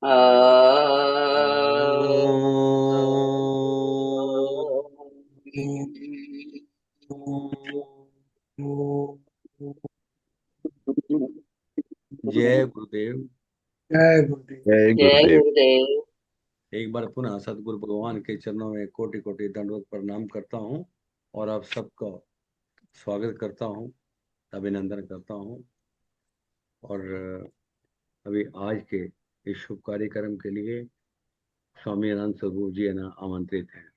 जय गुरुदेव। जय गुरुदेव। जय जय गुरुदेव। गुरुदेव। एक बार पुनः सदगुरु भगवान के चरणों में कोटि कोटि दंडवत प्रणाम करता हूँ और आप सबका स्वागत करता हूँ, अभिनंदन करता हूँ। और अभी आज के इस शुभ कार्यक्रम के लिए स्वामी अनंत सदगुरु जी है ना आमंत्रित हैं।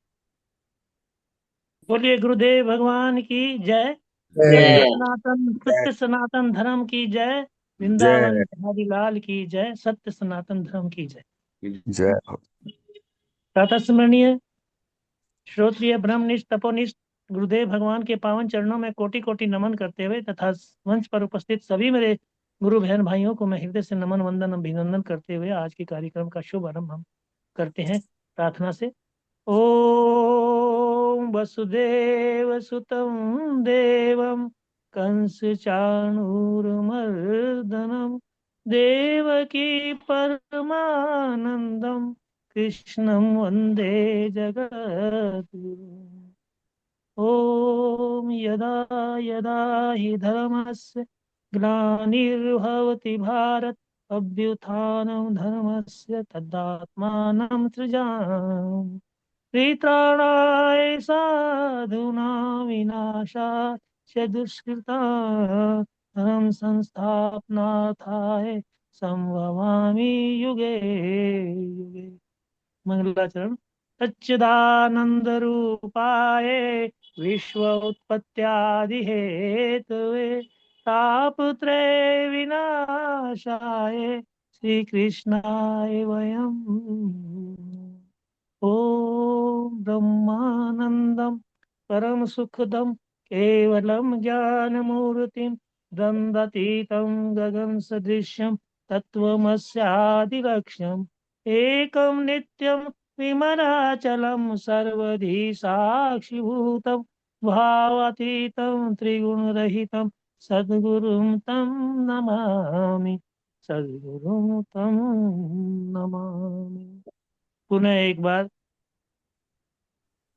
बोलिए गुरुदेव भगवान की जय। जय। सत्य जय सनातन जय सत्य सनातन धर्म की जय। वृंदावन जय बिहारी लाल की जय। सत्य सनातन धर्म की जय। जय हो। तथा स्मरणीय श्रोत्रिय ब्रह्मनिष्ठ तपोनिष्ठ गुरुदेव भगवान के पावन चरणों में कोटि कोटि नमन करते हुए तथा मंच पर उपस्थित सभी मेरे गुरु बहन भाइयों को मैं हृदय से नमन वंदन अभिनंदन करते हुए आज के कार्यक्रम का शुभ आरंभ हम करते हैं प्रार्थना से। ओम वसुदेव सुतं देवं कंसचाणूरमर्दनं देवकी परमानंदं कृष्णं वन्दे जगद्गुरुम्। ॐ यदा यदा हि धर्मस्य ग्लानिर्भवति भारत अभ्युत्थानं धर्मस्य तदात्मानं सृजामि। परित्राणाय साधूनां विनाशाय दुष्कृता धर्म संस्थापनार्थाय संभवामि युगे युगे। मंगलाचरण। सच्चिदानंद रूपाय विश्व उत्पत्त्यादि हेतवे तापत्रय विनाशाय श्री कृष्णाय वयम् ओम ब्रह्मानंदम परम सुखदम केवलम ज्ञानमूर्तिम द्वंद्वतीतं गगन सदृश्यम तत्वमस्यादिलक्ष्यम् एकं नित्यं विमलाचलं सर्वधी साक्षिभूतं भावातीतं त्रिगुणरहितं सद्गुरुं तं नमामि। सद्गुरुं तं नमामि। पुनः एक बार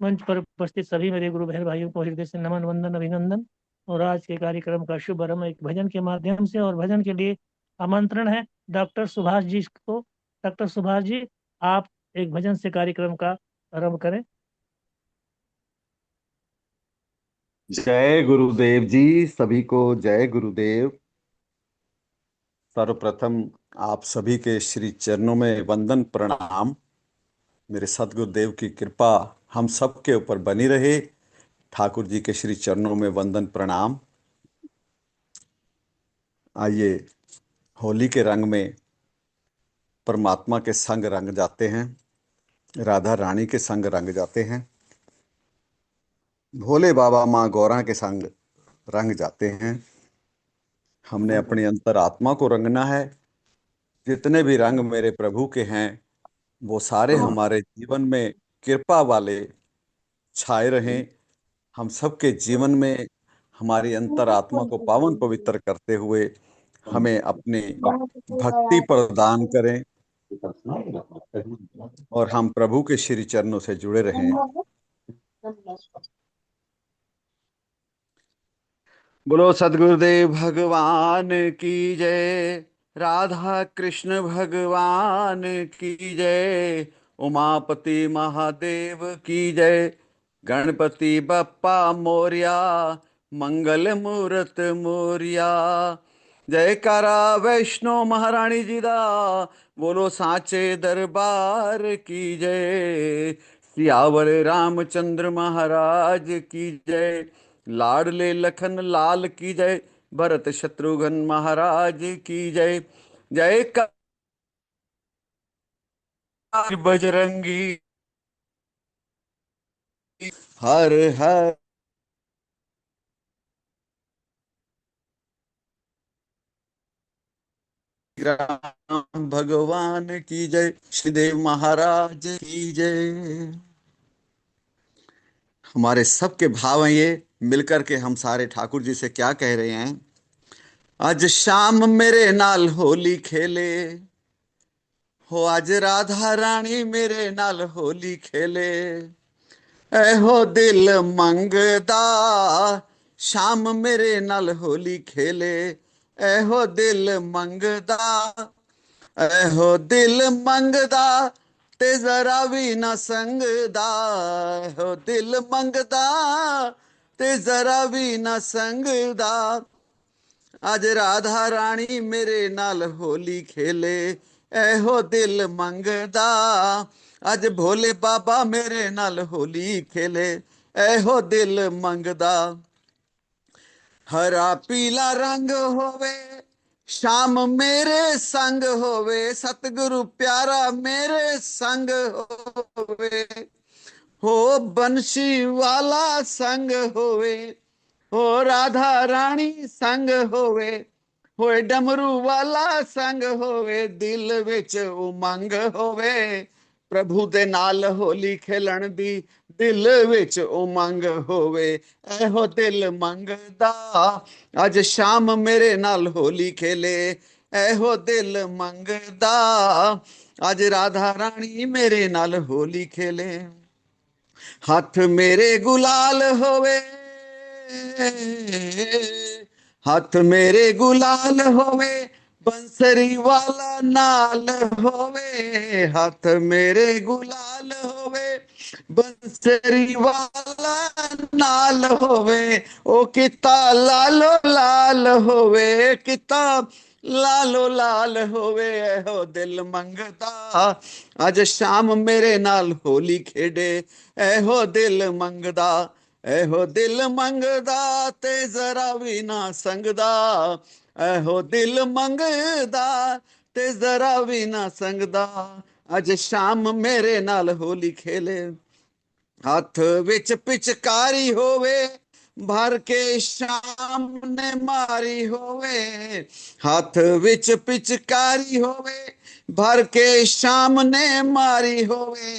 मंच पर उपस्थित सभी मेरे गुरु बहन भाइयों को हृदय से नमन वंदन अभिनंदन। और आज के कार्यक्रम का शुभारंभ एक भजन के माध्यम से, और भजन के लिए आमंत्रण है डॉक्टर सुभाष जी को। डॉक्टर सुभाष जी, आप एक भजन से कार्यक्रम का आरंभ करें। जय गुरुदेव जी, सभी को जय गुरुदेव। सर्वप्रथम आप सभी के श्री चरणों में वंदन प्रणाम। मेरे सतगुरुदेव की कृपा हम सब के ऊपर बनी रहे। ठाकुर जी के श्री चरणों में वंदन प्रणाम। आइए होली के रंग में परमात्मा के संग रंग जाते हैं, राधा रानी के संग रंग जाते हैं, भोले बाबा माँ गौरा के संग रंग जाते हैं। हमने अपनी अंतरात्मा को रंगना है। जितने भी रंग मेरे प्रभु के हैं वो सारे हमारे जीवन में कृपा वाले छाए रहें। हम सबके जीवन में हमारी अंतरात्मा को पावन पवित्र करते हुए हमें अपनी भक्ति प्रदान करें और हम प्रभु के श्री चरणों से जुड़े रहें। बोलो सदगुरुदेव भगवान की जय। राधा कृष्ण भगवान की जय। उमापति महादेव की जय। गणपति बप्पा मोरिया, मंगल मूरत मोरिया। जयकारा वैष्णो महारानी जी दा, बोलो सांचे दरबार की जय। सियावर रामचंद्र महाराज की जय। लाडले लखन लाल की जय। भरत शत्रुघ्न महाराज की जय। जय का बजरंगी, हर हर राम भगवान की जय। श्रीदेव महाराज की जय। हमारे सबके भाव हैं ये, मिलकर के हम सारे ठाकुर जी से क्या कह रहे हैं। आज शाम मेरे नाल होली खेले, हो अज राधा रानी मेरे नाल होली खेले, एहो दिल मंगदा शाम मेरे नाल होली खेले, एहो दिल मंगदा, एहो दिल मंगदा ते जरा भी ना संगदा, एहो दिल मंगदा ते जरा भी ना संगदा, अज राधा रानी मेरे नाल होली खेले, एहो दिल मंगदा, अज भोले बाबा मेरे नाल होली खेले, एहो दिल मंगदा, हरा पीला रंग होवे शाम मेरे संग होवे, सतगुरु प्यारा मेरे संग होवे, हो बंशी वाला संग होवे, हो राधा रानी संग होवे, होए डमरू वाला संग होवे, दिल विच उमंग होवे, प्रभु दे नाल होली खेलन दी दिल विच उमंग होवे, एहो दिल मंगदा अज शाम मेरे नाल होली खेले, एहो दिल मंगदा अज राधा रानी मेरे नाल होली खेले, हाथ मेरे गुलाल होवे, हाथ मेरे गुलाल होवे, बंसरी वाला नाल होवे, हाथ मेरे गुलाल होवे, बंसरी वाला नाल होवे, ओ किता लालो लाल होवे, किता लालो लाल होवे, एहो दिल मंगदा अज शाम मेरे नाल होली खेडे, एहो दिल मंगदा, एहो दिल मंगदा ते जरा भी ना संगदा, एहो दिल मंगदा ते जरा भी ना संगदा, अज शाम मेरे नाल होली खेले, हथ विच पिचकारी होवे, भर के शाम ने मारी होवे, हाथ विच पिचकारी होवे, भर के शाम ने मारी होवे,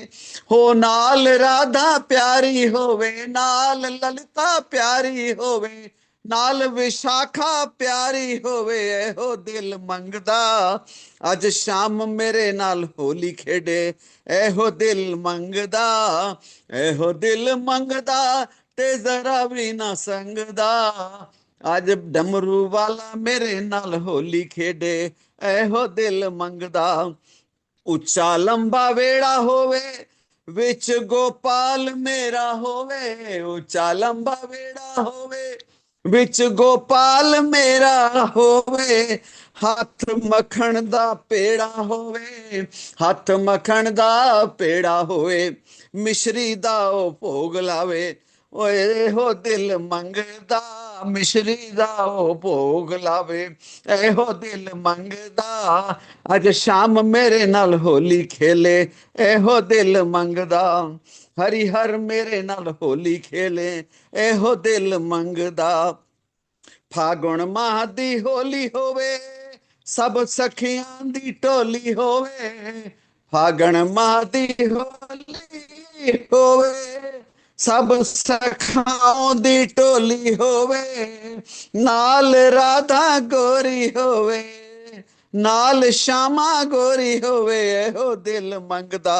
हो नाल राधा प्यारी होवे, नाल ललिता प्यारी होवे, नाल विशाखा प्यारी होवे, एहो दिल मंगदा अज शाम मेरे नाल होली खेडे, एहो दिल मंगदा, एहो दिल मंगदा ते जरा भी ना संगदा, अज डमरू वाला मेरे नाल होली खेडे, एहो दिल मंगदा, उच्चा लंबा वेड़ा होवे, विच गोपाल मेरा होवे, उच्चा लंबा वेड़ा होवे, विच गोपाल मेरा होवे, हथ मखण दा पेड़ा होवे, हथ मखण दा पेड़ा होवे, मिश्री दा ओ भोग लावे, ओए हो दिल मंगदा मिश्री दा ओ भोग लावे, एहो दिल मंगदा अज शाम मेरे नाल होली खेले, एहो दिल मंगदा, हरिहर मेरे नाल होली खेले, एहो दिल मंगदा, फागुन माह दी होली होवे, सब सखियां दी टोली होवे, फागुन माह दी होली होवे, सब सखाओं दी टोली होवे, नाल राधा गोरी होवे, नाल श्यामा गोरी होवे, एहो दिल मंगदा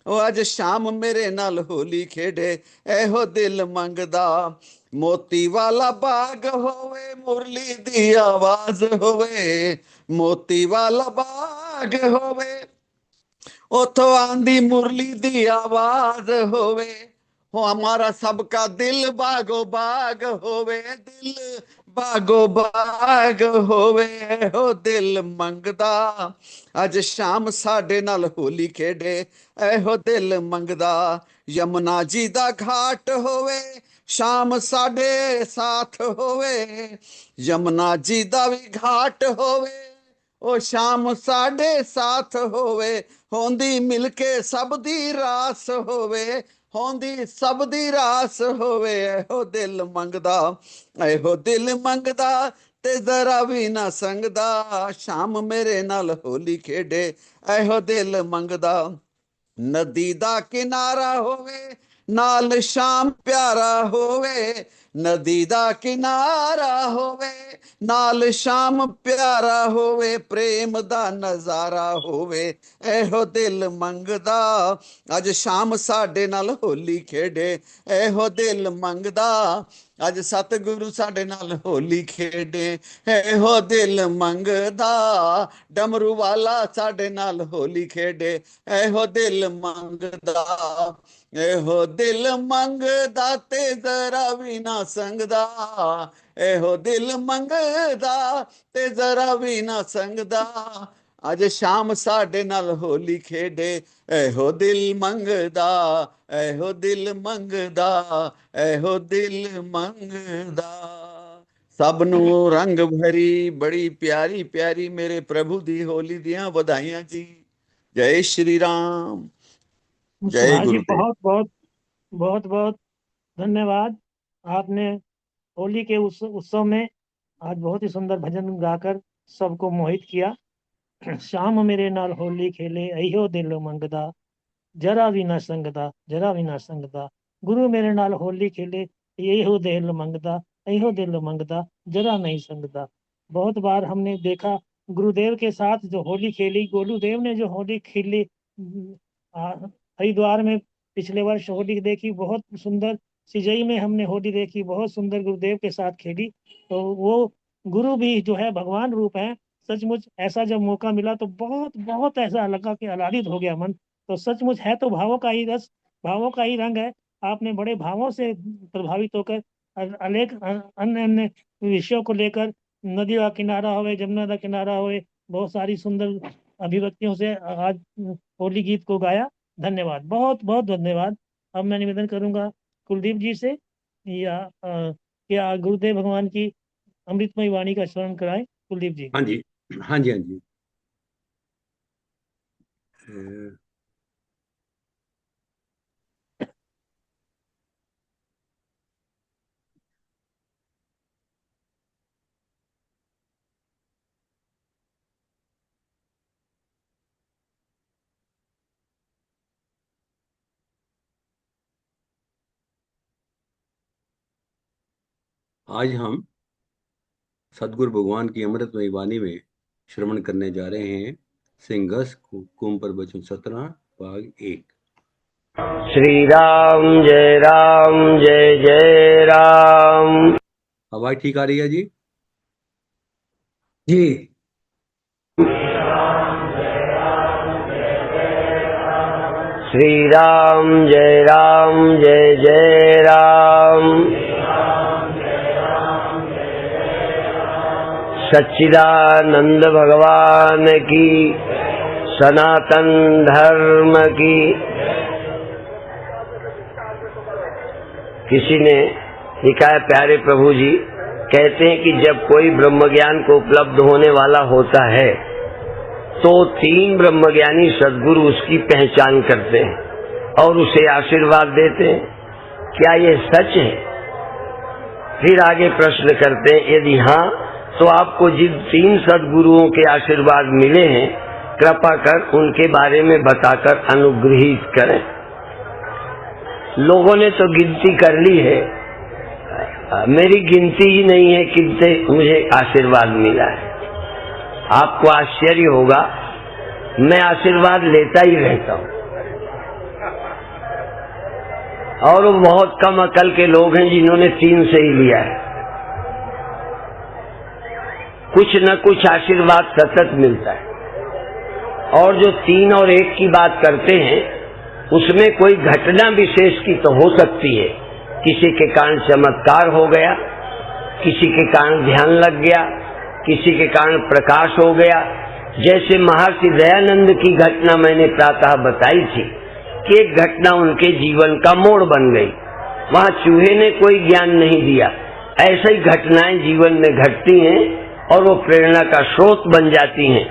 ओ अज शाम मेरे नाल होली खेडे, एहो दिल मंगदा, मोती वाला बाग होवे, मुरली दी आवाज होवे, मोती वाला बाग होवे, उथों आंदी मुरली दी आवाज होवे, हो हमारा सबका दिल बागो बाग होवे, दिल बागो बाग होवे, हो दिल मंगदा अज शाम साडे नाल होली खेडे, एहो दिल मंगदा, यमुना जी दा घाट होवे, शाम साडे साथ होवे, यमुना जी दा भी घाट होवे, ओ शाम साडे साथ होवे, होंदी मिलके सब दी रास होवे, होंदी सब दी रास होवे, एहो दिल मंगदा, एहो दिल मंगदा ते जरा भी ना संगदा, शाम मेरे नाल होली खेडे, एहो दिल मंगदा, नदी दा किनारा होवे, नाल शाम प्यारा होवे, नदी दा किनारा होवे, नाल शाम प्यारा होवे, प्रेम दा नजारा होवे, एहो दिल मंगदा अज शाम साडे नाल होली खेडे, एहो दिल मंगदा अज सतगुरु साडे नाल होली खेडे, एहो दिल मंगदा डमरू वाला साडे नाल होली खेडे, एहो दिल मंगदा, एहो दिल मंगदा ते जरा भी ना संगदा, एहो दिल मंगदा ते जरा भी ना संगदा, अज शाम साडे नाल होली खेडे, एहो दिल मंगदा, एहो दिल मंगदा, एहो दिल मंगदा। सब नू रंग भरी बड़ी प्यारी प्यारी मेरे प्रभु दी होली दियां बधाइयां जी। जय श्री राम, जय सुभाष जी, गुरुदेव। बहुत बहुत बहुत बहुत धन्यवाद। आपने होली के उत्सव में आज बहुत ही सुंदर भजन गाकर सबको मोहित किया। श्याम मेरे नाल होली खेले, अयो दिल मंगदा, जरा भी ना संगदा, जरा भी ना संगदा, गुरु मेरे नाल होली खेले, अयो दिल मंगदा, अयो दिल मंगदा, जरा नहीं संगदा। बहुत बार हमने देखा गुरुदेव के साथ जो होली खेली, गुरुदेव ने जो होली खेली हरिद्वार में पिछले वर्ष होली देखी, बहुत सुंदर। सिजई में हमने होली देखी, बहुत सुंदर गुरुदेव के साथ खेली। तो वो गुरु भी जो है भगवान रूप है। सचमुच ऐसा जब मौका मिला तो बहुत बहुत ऐसा लगा कि आह्लादित हो गया मन। तो सचमुच है तो भावों का ही रस, भावों का ही रंग है। आपने बड़े भावों से प्रभावित होकर अनेक अन्य अन्य विषयों को लेकर, नदी का किनारा होवे, जमुना का किनारा होवे, बहुत सारी सुंदर अभिव्यक्तियों से आज होली गीत को गाया। धन्यवाद, बहुत बहुत धन्यवाद। अब मैं निवेदन करूंगा कुलदीप जी से या क्या गुरुदेव भगवान की अमृतमय वाणी का स्मरण कराएं। कुलदीप जी। हाँ जी, हाँ जी, हाँ जी। अ, आज हम सदगुरु भगवान की अमृतमयी वाणी में श्रवण करने जा रहे हैं सिंगस कुम पर बचन 17 भाग 1। श्री राम जय जय राम। आवाज ठीक आ रही है जी? जी। श्री राम जय जय राम। सच्चिदानंद भगवान की, सनातन धर्म की। किसी ने लिखा है, प्यारे प्रभु जी कहते हैं कि जब कोई ब्रह्म ज्ञान को उपलब्ध होने वाला होता है तो 3 ब्रह्मज्ञानी सद्गुरु उसकी पहचान करते हैं और उसे आशीर्वाद देते हैं। क्या ये सच है? फिर आगे प्रश्न करते हैं, यदि हाँ तो आपको जिन 3 सद्गुरुओं के आशीर्वाद मिले हैं कृपा कर उनके बारे में बताकर अनुग्रहित करें। लोगों ने तो गिनती कर ली है, मेरी गिनती ही नहीं है कितने मुझे आशीर्वाद मिला है। आपको आश्चर्य होगा, मैं आशीर्वाद लेता ही रहता हूं और वो बहुत कम अकल के लोग हैं जिन्होंने 3 से ही लिया है। कुछ न कुछ आशीर्वाद सतत मिलता है और जो 3 और 1 की बात करते हैं उसमें कोई घटना विशेष की तो हो सकती है। किसी के कारण चमत्कार हो गया, किसी के कारण ध्यान लग गया, किसी के कारण प्रकाश हो गया। जैसे महर्षि दयानंद की घटना मैंने प्रातः बताई थी कि एक घटना उनके जीवन का मोड़ बन गई। वहां चूहे ने कोई ज्ञान नहीं दिया। ऐसे ही घटनाएं जीवन में घटती हैं और वो प्रेरणा का स्रोत बन जाती हैं।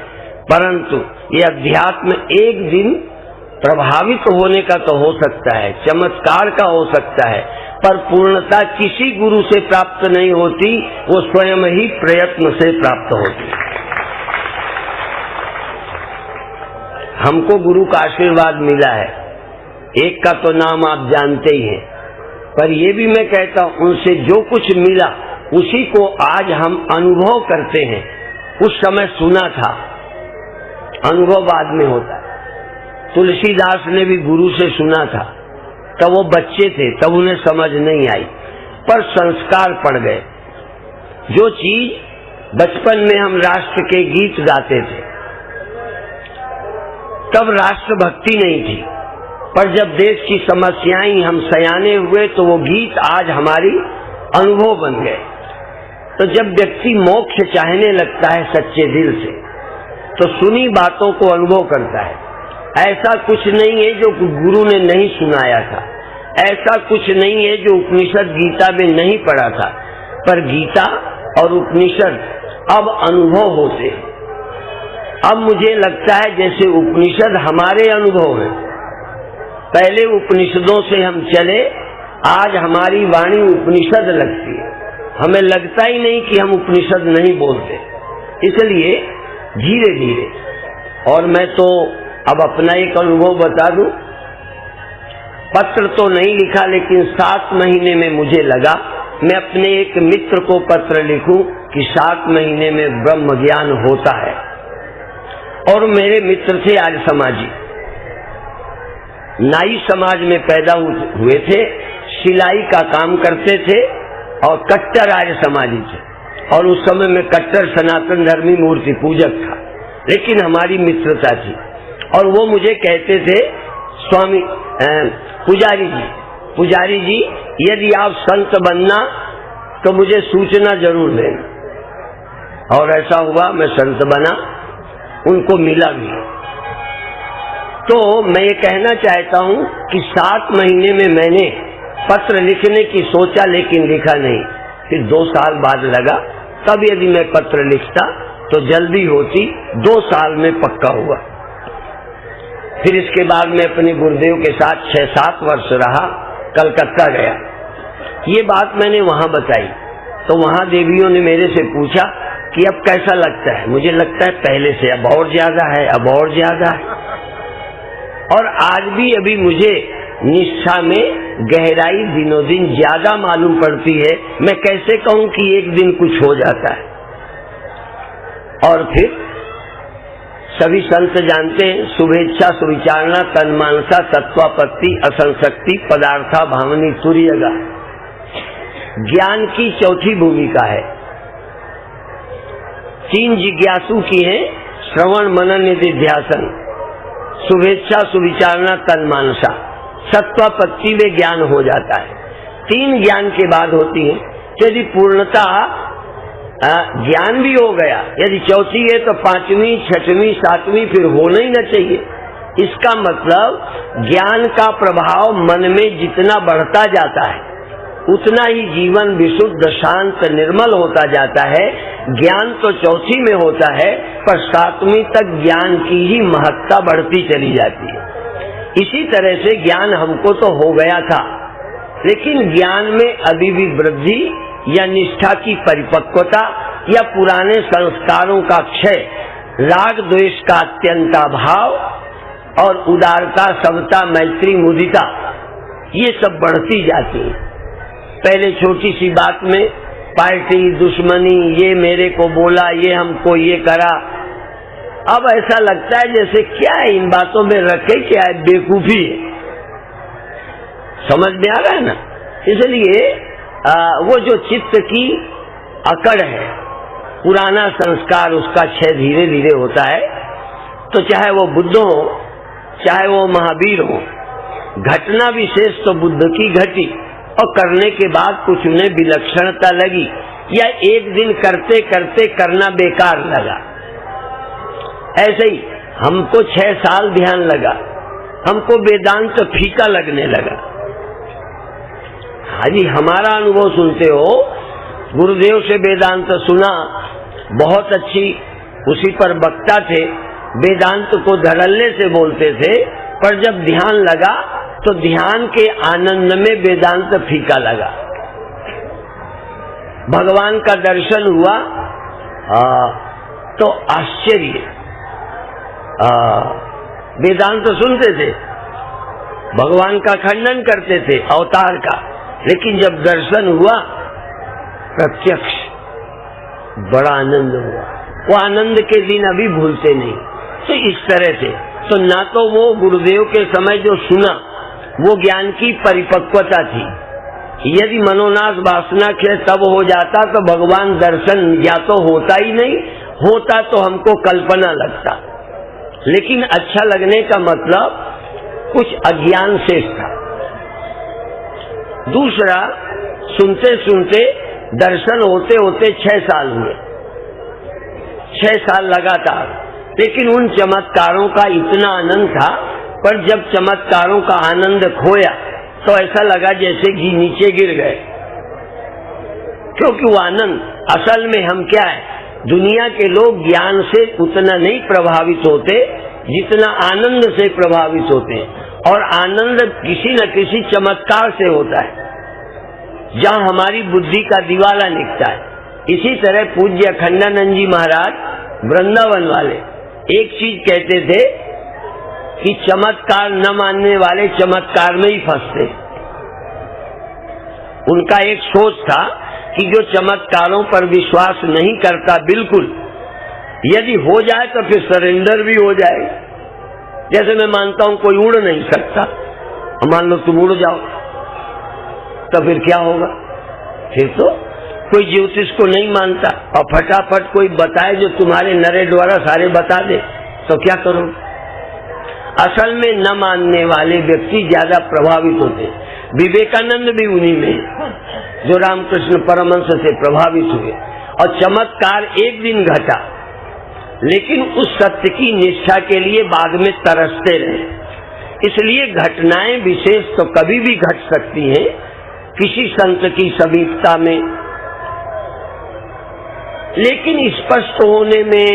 परंतु ये अध्यात्म एक दिन प्रभावित होने का तो हो सकता है, चमत्कार का हो सकता है, पर पूर्णता किसी गुरु से प्राप्त नहीं होती, वो स्वयं ही प्रयत्न से प्राप्त होती। हमको गुरु का आशीर्वाद मिला है एक का तो नाम आप जानते ही हैं, पर ये भी मैं कहता हूं उनसे जो कुछ मिला उसी को आज हम अनुभव करते हैं। उस समय सुना था, अनुभव बाद में होता है। तुलसीदास ने भी गुरु से सुना था, तब वो बच्चे थे, तब उन्हें समझ नहीं आई, पर संस्कार पड़ गए। जो चीज बचपन में हम राष्ट्र के गीत गाते थे, तब राष्ट्रभक्ति नहीं थी, पर जब देश की समस्याएं हम सयाने हुए तो वो गीत आज हमारी अनुभव बन गए। तो जब व्यक्ति मोक्ष चाहने लगता है सच्चे दिल से, तो सुनी बातों को अनुभव करता है। ऐसा कुछ नहीं है जो गुरु ने नहीं सुनाया था, ऐसा कुछ नहीं है जो उपनिषद गीता में नहीं पढ़ा था, पर गीता और उपनिषद अब अनुभव होते हैं। अब मुझे लगता है जैसे उपनिषद हमारे अनुभव हैं। पहले उपनिषदों से हम चले, आज हमारी वाणी उपनिषद लगती है, हमें लगता ही नहीं कि हम उपनिषद नहीं बोलते। इसलिए धीरे धीरे, और मैं तो अब अपना एक अनुभव बता दूं, पत्र तो नहीं लिखा, लेकिन 7 महीने में मुझे लगा मैं अपने एक मित्र को पत्र लिखूं कि 7 महीने में ब्रह्म ज्ञान होता है। और मेरे मित्र थे आर्य समाजी, नाई समाज में पैदा हुए थे, सिलाई का काम करते थे और कट्टर आर्य समाजी थे। और उस समय में कट्टर सनातन धर्मी मूर्ति पूजक था, लेकिन हमारी मित्रता थी। और वो मुझे कहते थे, स्वामी पुजारी जी यदि आप संत बनना तो मुझे सूचना जरूर देना। और ऐसा हुआ, मैं संत बना, उनको मिला भी। तो मैं ये कहना चाहता हूं कि 7 महीने में मैंने पत्र लिखने की सोचा, लेकिन लिखा नहीं। फिर 2 साल बाद लगा, तब यदि मैं पत्र लिखता तो जल्दी होती, 2 साल में पक्का हुआ। फिर इसके बाद मैं अपने गुरुदेव के साथ 6-7 वर्ष रहा, कलकत्ता गया। ये बात मैंने वहां बताई, तो वहां देवियों ने मेरे से पूछा कि अब कैसा लगता है। मुझे लगता है पहले से अब और ज्यादा है, अब और ज्यादा है। और आज भी अभी मुझे निष्ठा में गहराई दिनों दिन ज्यादा मालूम पड़ती है। मैं कैसे कहूं कि एक दिन कुछ हो जाता है। और फिर सभी संत जानते हैं, शुभेच्छा सुविचारणा तन मानसा तत्वापत्ति असंशक्ति पदार्था भावनी तुर्यगा, ज्ञान की चौथी भूमिका है। 3 जिज्ञासु की है, श्रवण मनन निधिध्यासन, शुभेच्छा सुविचारणा तन मानसा, सत्वापत्ति में ज्ञान हो जाता है। 3 ज्ञान के बाद होती है। यदि पूर्णता ज्ञान भी हो गया, यदि चौथी है तो 5वीं 6वीं 7वीं फिर होना ही न चाहिए। इसका मतलब ज्ञान का प्रभाव मन में जितना बढ़ता जाता है उतना ही जीवन विशुद्ध शांत निर्मल होता जाता है। ज्ञान तो चौथी में होता है, पर 7वीं तक ज्ञान की ही महत्ता बढ़ती चली जाती है। इसी तरह से ज्ञान हमको तो हो गया था, लेकिन ज्ञान में अभी भी वृद्धि या निष्ठा की परिपक्वता या पुराने संस्कारों का क्षय, राग द्वेष का अत्यंत अभाव और उदारता समता मैत्री मुदिता, ये सब बढ़ती जाती है। पहले छोटी सी बात में पार्टी दुश्मनी, ये मेरे को बोला, ये हमको ये करा, अब ऐसा लगता है जैसे क्या है इन बातों में रखे, क्या है, बेवकूफी है। समझ में आ रहा है ना। इसलिए वो जो चित्त की अकड़ है, पुराना संस्कार, उसका क्षय धीरे धीरे होता है। तो चाहे वो बुद्ध हो, चाहे वो महावीर हो, घटना विशेष तो बुद्ध की घटी और करने के बाद कुछ उन्हें विलक्षणता लगी, या एक दिन करते करते करना बेकार लगा। ऐसे ही हमको 6 साल ध्यान लगा, हमको वेदांत फीका लगने लगा। हाँ जी, हमारा अनुभव सुनते हो, गुरुदेव से वेदांत सुना, बहुत अच्छी, उसी पर वक्ता थे, वेदांत को धड़ल्ले से बोलते थे, पर जब ध्यान लगा तो ध्यान के आनंद में वेदांत फीका लगा। भगवान का दर्शन हुआ तो आश्चर्य, वेदांत सुनते थे भगवान का खंडन करते थे अवतार का, लेकिन जब दर्शन हुआ प्रत्यक्ष, बड़ा आनंद हुआ। वो आनंद के दिन अभी भूलते नहीं। तो इस तरह से तो ना तो वो गुरुदेव के समय जो सुना वो ज्ञान की परिपक्वता थी। यदि मनोनाश वासना के तब हो जाता तो भगवान दर्शन या तो होता ही नहीं, होता तो हमको कल्पना लगता। लेकिन अच्छा लगने का मतलब कुछ अज्ञान शेष था। दूसरा, सुनते सुनते दर्शन होते होते 6 साल हुए, 6 साल लगातार। लेकिन उन चमत्कारों का इतना आनंद था, पर जब चमत्कारों का आनंद खोया तो ऐसा लगा जैसे घी नीचे गिर गए। क्योंकि वो आनंद, असल में हम क्या है, दुनिया के लोग ज्ञान से उतना नहीं प्रभावित होते जितना आनंद से प्रभावित होते हैं। और आनंद किसी न किसी चमत्कार से होता है, जहाँ हमारी बुद्धि का दिवाला निकलता है। इसी तरह पूज्य अखंडानंद जी महाराज वृंदावन वाले एक चीज कहते थे कि चमत्कार न मानने वाले चमत्कार में ही फंसते। उनका एक सोच था कि जो चमत्कारों पर विश्वास नहीं करता, बिल्कुल, यदि हो जाए तो फिर सरेंडर भी हो जाए। जैसे मैं मानता हूं कोई उड़ नहीं सकता, मान लो तुम उड़ जाओ तो फिर क्या होगा? फिर तो कोई ज्योतिष को नहीं मानता और फटाफट कोई बताए जो तुम्हारे नरे द्वारा सारे बता दे, तो क्या करो? असल में न मानने वाले व्यक्ति ज्यादा प्रभावित होते। विवेकानंद भी उन्हीं में, जो रामकृष्ण परमहंस से प्रभावित हुए। और चमत्कार एक दिन घटा, लेकिन उस सत्य की निष्ठा के लिए बाद में तरसते रहे। इसलिए घटनाएं विशेष तो कभी भी घट सकती हैं किसी संत की समीपता में, लेकिन स्पष्ट होने में,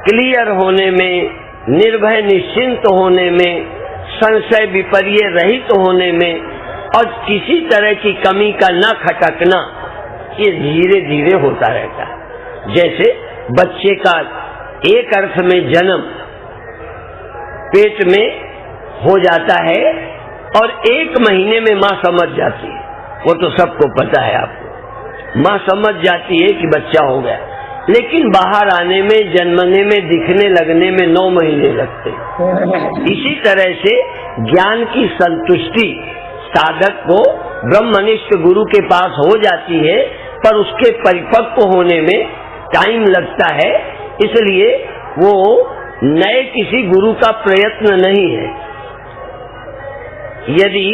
क्लियर होने में, निर्भय निश्चिंत होने में, संशय विपर्य रहित होने में और किसी तरह की कमी का न खटकना, ये धीरे धीरे होता रहता है। जैसे बच्चे का एक अर्थ में जन्म पेट में हो जाता है और 1 महीने में माँ समझ जाती है, वो तो सबको पता है। आपको माँ समझ जाती है कि बच्चा हो गया, लेकिन बाहर आने में, जन्मने में, दिखने लगने में 9 महीने लगते। इसी तरह से ज्ञान की संतुष्टि साधक को ब्रह्मनिष्ठ गुरु के पास हो जाती है, पर उसके परिपक्व होने में टाइम लगता है। इसलिए वो नए किसी गुरु का प्रयत्न नहीं है। यदि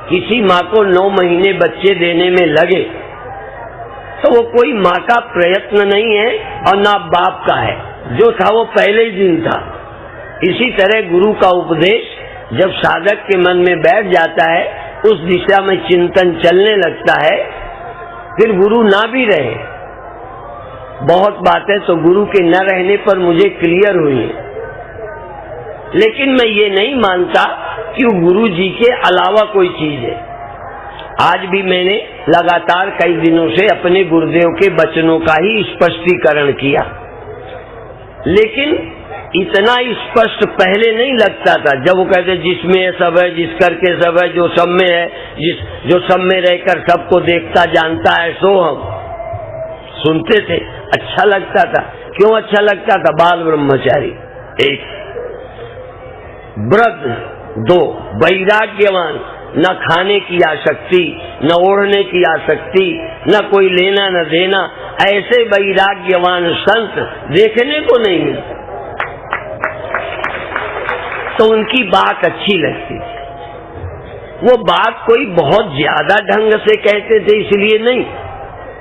किसी माँ को 9 महीने बच्चे देने में लगे तो वो कोई माँ का प्रयत्न नहीं है और ना बाप का है, जो था वो पहले ही दिन था। इसी तरह गुरु का उपदेश जब साधक के मन में बैठ जाता है, उस दिशा में चिंतन चलने लगता है, फिर गुरु ना भी रहे। बहुत बातें तो गुरु के न रहने पर मुझे क्लियर हुई है, लेकिन मैं ये नहीं मानता कि वो गुरु जी के अलावा कोई चीज है। आज भी मैंने लगातार कई दिनों से अपने गुरुदेव के वचनों का ही स्पष्टीकरण किया, लेकिन इतना स्पष्ट पहले नहीं लगता था। जब वो कहते जिसमें सब है, जिस करके सब है, जो सब में है, जो सब में रहकर सबको देखता जानता है, सो हम सुनते थे, अच्छा लगता था। क्यों अच्छा लगता था? बाल ब्रह्मचारी 1, वृद्ध 2, वैराग्यवान, न खाने की आसक्ति, न ओढ़ने की आसक्ति, न कोई लेना न देना। ऐसे वैराग्यवान संत देखने को नहीं मिलते, तो उनकी बात अच्छी लगती थी। वो बात कोई बहुत ज्यादा ढंग से कहते थे इसलिए नहीं,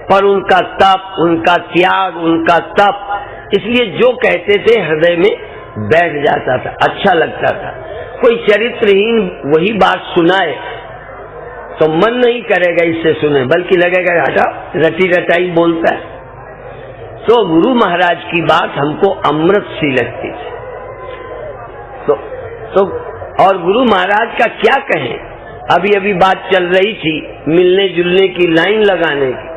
पर उनका तप, उनका त्याग, उनका तप, इसलिए जो कहते थे हृदय में बैठ जाता था, अच्छा लगता था। कोई चरित्रहीन वही बात सुनाए तो मन नहीं करेगा इससे सुने, बल्कि लगेगा हटा रटी रटाई बोलता है। तो गुरु महाराज की बात हमको अमृत सी लगती थी। तो और गुरु महाराज का क्या कहें? अभी अभी बात चल रही थी मिलने जुलने की, लाइन लगाने की।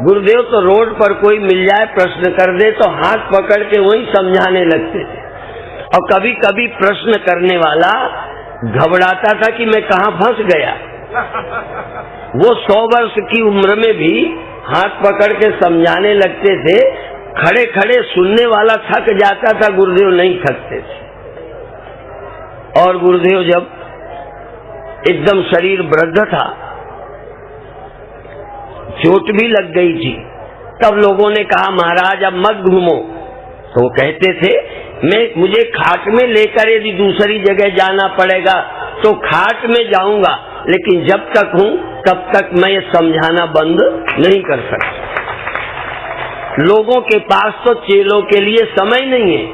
गुरुदेव तो रोड पर कोई मिल जाए, प्रश्न कर दे तो हाथ पकड़ के वही समझाने लगते थे। और कभी कभी प्रश्न करने वाला घबराता था कि मैं कहाँ फंस गया। वो 100 वर्ष की उम्र में भी हाथ पकड़ के समझाने लगते थे। खड़े खड़े सुनने वाला थक जाता था, गुरुदेव नहीं थकते थे। और गुरुदेव जब एकदम शरीर वृद्ध था, चोट भी लग गई थी, तब लोगों ने कहा महाराज अब मत घूमो। तो वो कहते थे मुझे खाट में लेकर यदि दूसरी जगह जाना पड़ेगा तो खाट में जाऊंगा, लेकिन जब तक हूं तब तक मैं ये समझाना बंद नहीं कर सकता। लोगों के पास तो चेलों के लिए समय नहीं है,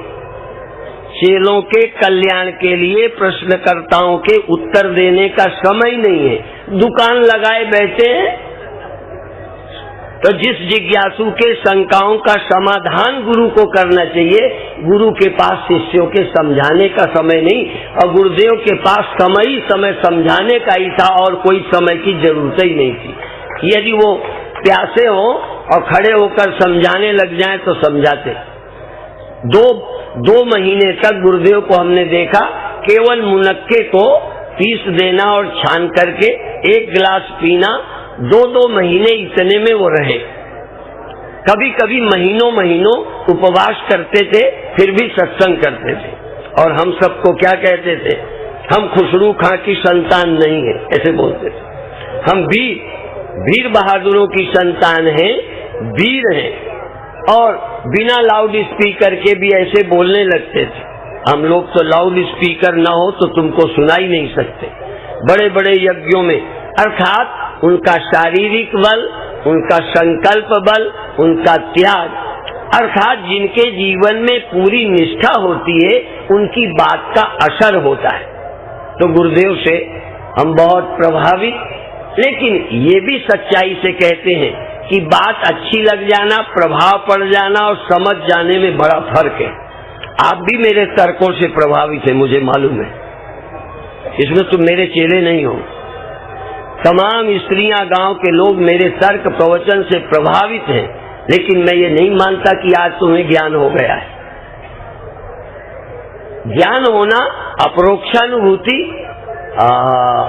चेलों के कल्याण के लिए प्रश्नकर्ताओं के उत्तर देने का समय नहीं है। दुकान लगाए बैठे हैं, तो जिस जिज्ञासु के शंकाओं का समाधान गुरु को करना चाहिए, गुरु के पास शिष्यों के समझाने का समय नहीं, और गुरुदेव के पास समय ही समय समझाने का ही था और कोई समय की जरूरत ही नहीं थी। यदि वो प्यासे हो और खड़े होकर समझाने लग जाएं तो समझाते। दो महीने तक गुरुदेव को हमने देखा केवल मुनक्के को पीस देना और छान करके 1 गिलास पीना, 2 महीने इतने में वो रहे। कभी कभी महीनों उपवास करते थे, फिर भी सत्संग करते थे। और हम सबको क्या कहते थे? हम खुसरू खां की संतान नहीं है, ऐसे बोलते थे। हम वीर बहादुरों की संतान हैं, वीर हैं। और बिना लाउड स्पीकर के भी ऐसे बोलने लगते थे। हम लोग तो लाउड स्पीकर ना हो तो तुमको सुना ही नहीं सकते। बड़े बड़े यज्ञों में, अर्थात उनका शारीरिक बल, उनका संकल्प बल, उनका त्याग, अर्थात जिनके जीवन में पूरी निष्ठा होती है, उनकी बात का असर होता है। तो गुरुदेव से हम बहुत प्रभावित, लेकिन ये भी सच्चाई से कहते हैं कि बात अच्छी लग जाना, प्रभाव पड़ जाना और समझ जाने में बड़ा फर्क है। आप भी मेरे तर्कों से प्रभावित है, मुझे मालूम है, इसमें तुम मेरे चेले नहीं हो। तमाम स्त्रियां, गांव के लोग मेरे तर्क प्रवचन से प्रभावित हैं, लेकिन मैं ये नहीं मानता कि आज तुम्हें ज्ञान हो गया है। ज्ञान होना अपरोक्षानुभूति,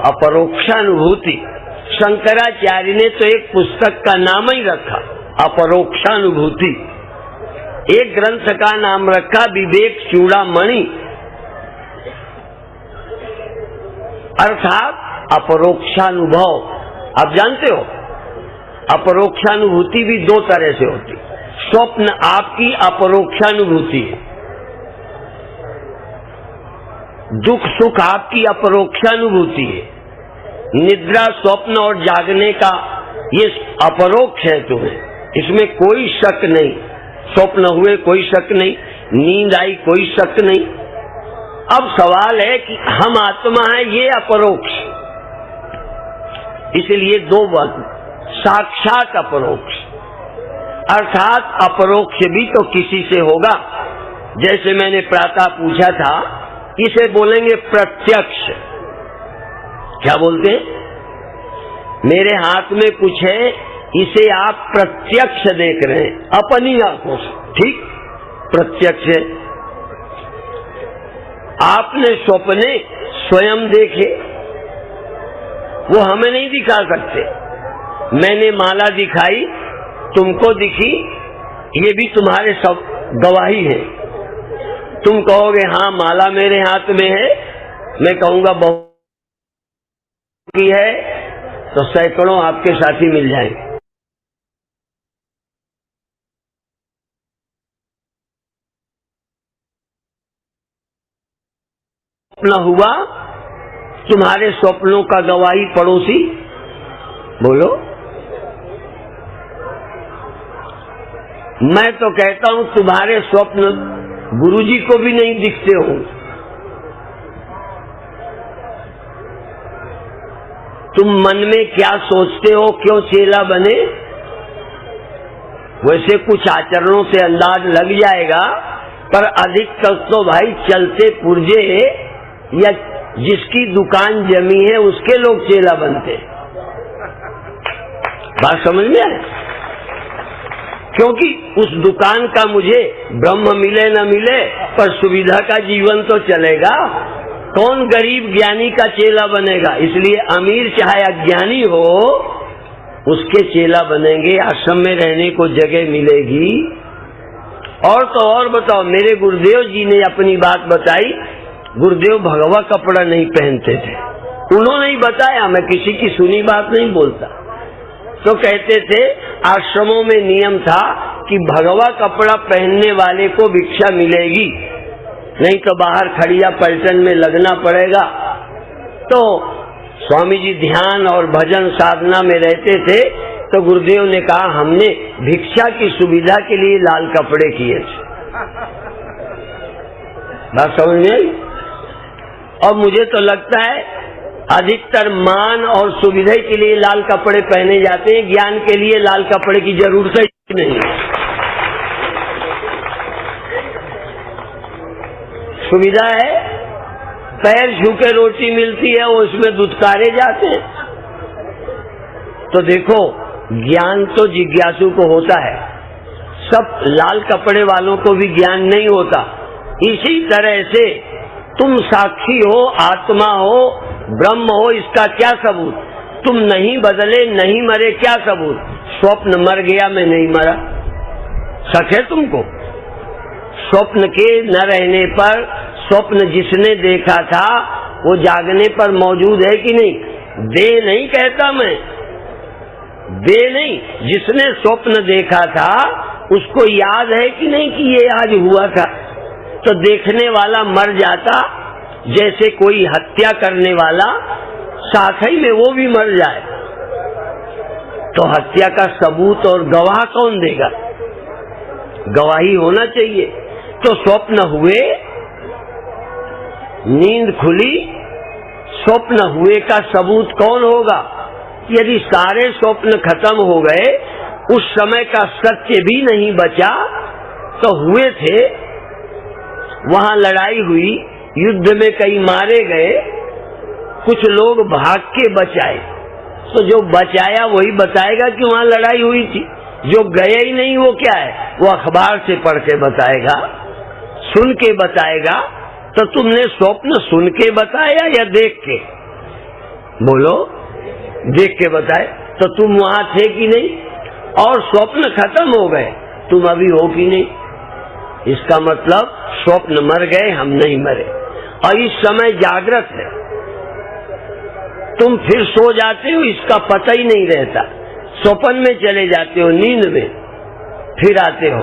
अपरोक्षानुभूति। शंकराचार्य ने तो एक पुस्तक का नाम ही रखा, अपरोक्षानुभूति। एक ग्रंथ का नाम रखा विवेक चूड़ामणि, अर्थात अपरोक्षानुभव। आप जानते हो अपरोक्षानुभूति भी 2 तरह से होती। स्वप्न आपकी अपरोक्षानुभूति है, दुख सुख आपकी अपरोक्षानुभूति है, निद्रा स्वप्न और जागने का ये अपरोक्ष है तुम्हें, इसमें कोई शक नहीं। स्वप्न हुए कोई शक नहीं, नींद आई कोई शक नहीं। अब सवाल है कि हम आत्मा है, ये अपरोक्ष। इसलिए 2 बात, साक्षात अपरोक्ष, अर्थात अपरोक्ष भी तो किसी से होगा। जैसे मैंने प्रातः पूछा था, इसे बोलेंगे प्रत्यक्ष। क्या बोलते हैं? मेरे हाथ में कुछ है, इसे आप प्रत्यक्ष देख रहे हैं अपनी आंखों से, ठीक? प्रत्यक्ष है। आपने सपने स्वयं देखे, वो हमें नहीं दिखा सकते। मैंने माला दिखाई, तुमको दिखी, ये भी तुम्हारे सब गवाही है। तुम कहोगे हाँ माला मेरे हाथ में है, मैं कहूंगा बहुत की है, तो सैकड़ों आपके साथी मिल जाएंगे। स्वप्न हुआ, तुम्हारे स्वप्नों का गवाही पड़ोसी, बोलो। मैं तो कहता हूं तुम्हारे स्वप्न गुरुजी को भी नहीं दिखते हो। तुम मन में क्या सोचते हो, क्यों चेला बने? वैसे कुछ आचरणों से अंदाज लग जाएगा, पर अधिकतर तो भाई चलते पुर्जे या जिसकी दुकान जमी है उसके लोग चेला बनते। बात समझ में आए? क्योंकि उस दुकान का मुझे ब्रह्म मिले न मिले, पर सुविधा का जीवन तो चलेगा। कौन गरीब ज्ञानी का चेला बनेगा? इसलिए अमीर चाहे अज्ञानी हो उसके चेला बनेंगे, आश्रम में रहने को जगह मिलेगी। और तो और बताओ, मेरे गुरुदेव जी ने अपनी बात बताई। गुरुदेव भगवा कपड़ा नहीं पहनते थे, उन्होंने ही बताया, मैं किसी की सुनी बात नहीं बोलता। तो कहते थे आश्रमों में नियम था कि भगवा कपड़ा पहनने वाले को भिक्षा मिलेगी, नहीं तो बाहर खड़िया पलटन में लगना पड़ेगा। तो स्वामी जी ध्यान और भजन साधना में रहते थे, तो गुरुदेव ने कहा हमने भिक्षा की सुविधा के लिए लाल कपड़े किए थे। बात समझ में आई? और मुझे तो लगता है अधिकतर मान और सुविधा के लिए लाल कपड़े पहने जाते हैं, ज्ञान के लिए लाल कपड़े की जरूरत ही नहीं। सुविधा है, पैर छू के रोटी मिलती है, वो इसमें दुत्कारे जाते हैं। तो देखो, ज्ञान तो जिज्ञासु को होता है, सब लाल कपड़े वालों को भी ज्ञान नहीं होता। इसी तरह से तुम साक्षी हो, आत्मा हो, ब्रह्म हो, इसका क्या सबूत? तुम नहीं बदले, नहीं मरे, क्या सबूत? स्वप्न मर गया, मैं नहीं मरा, शक है तुमको? स्वप्न के न रहने पर, स्वप्न जिसने देखा था वो जागने पर मौजूद है कि नहीं? दे नहीं कहता मैं, दे नहीं, जिसने स्वप्न देखा था उसको याद है कि नहीं कि ये आज हुआ था? तो देखने वाला मर जाता, जैसे कोई हत्या करने वाला साथ ही में वो भी मर जाए, तो हत्या का सबूत और गवाह कौन देगा? गवाही होना चाहिए। तो स्वप्न हुए, नींद खुली, स्वप्न हुए का सबूत कौन होगा? यदि सारे स्वप्न खत्म हो गए, उस समय का सत्य भी नहीं बचा, तो हुए थे, वहां लड़ाई हुई, युद्ध में कई मारे गए, कुछ लोग भाग के बचाए, तो जो बचाया वही बताएगा कि वहां लड़ाई हुई थी। जो गए ही नहीं वो क्या है? वो अखबार से पढ़ के बताएगा, सुन के बताएगा। तो तुमने स्वप्न सुन के बताया या देख के? बोलो, देख के बताए। तो तुम वहां थे कि नहीं? और स्वप्न खत्म हो गए, तुम अभी हो कि नहीं? इसका मतलब स्वप्न मर गए, हम नहीं मरे, और इस समय जागृत है। तुम फिर सो जाते हो, इसका पता ही नहीं रहता। स्वप्न में चले जाते हो, नींद में, फिर आते हो।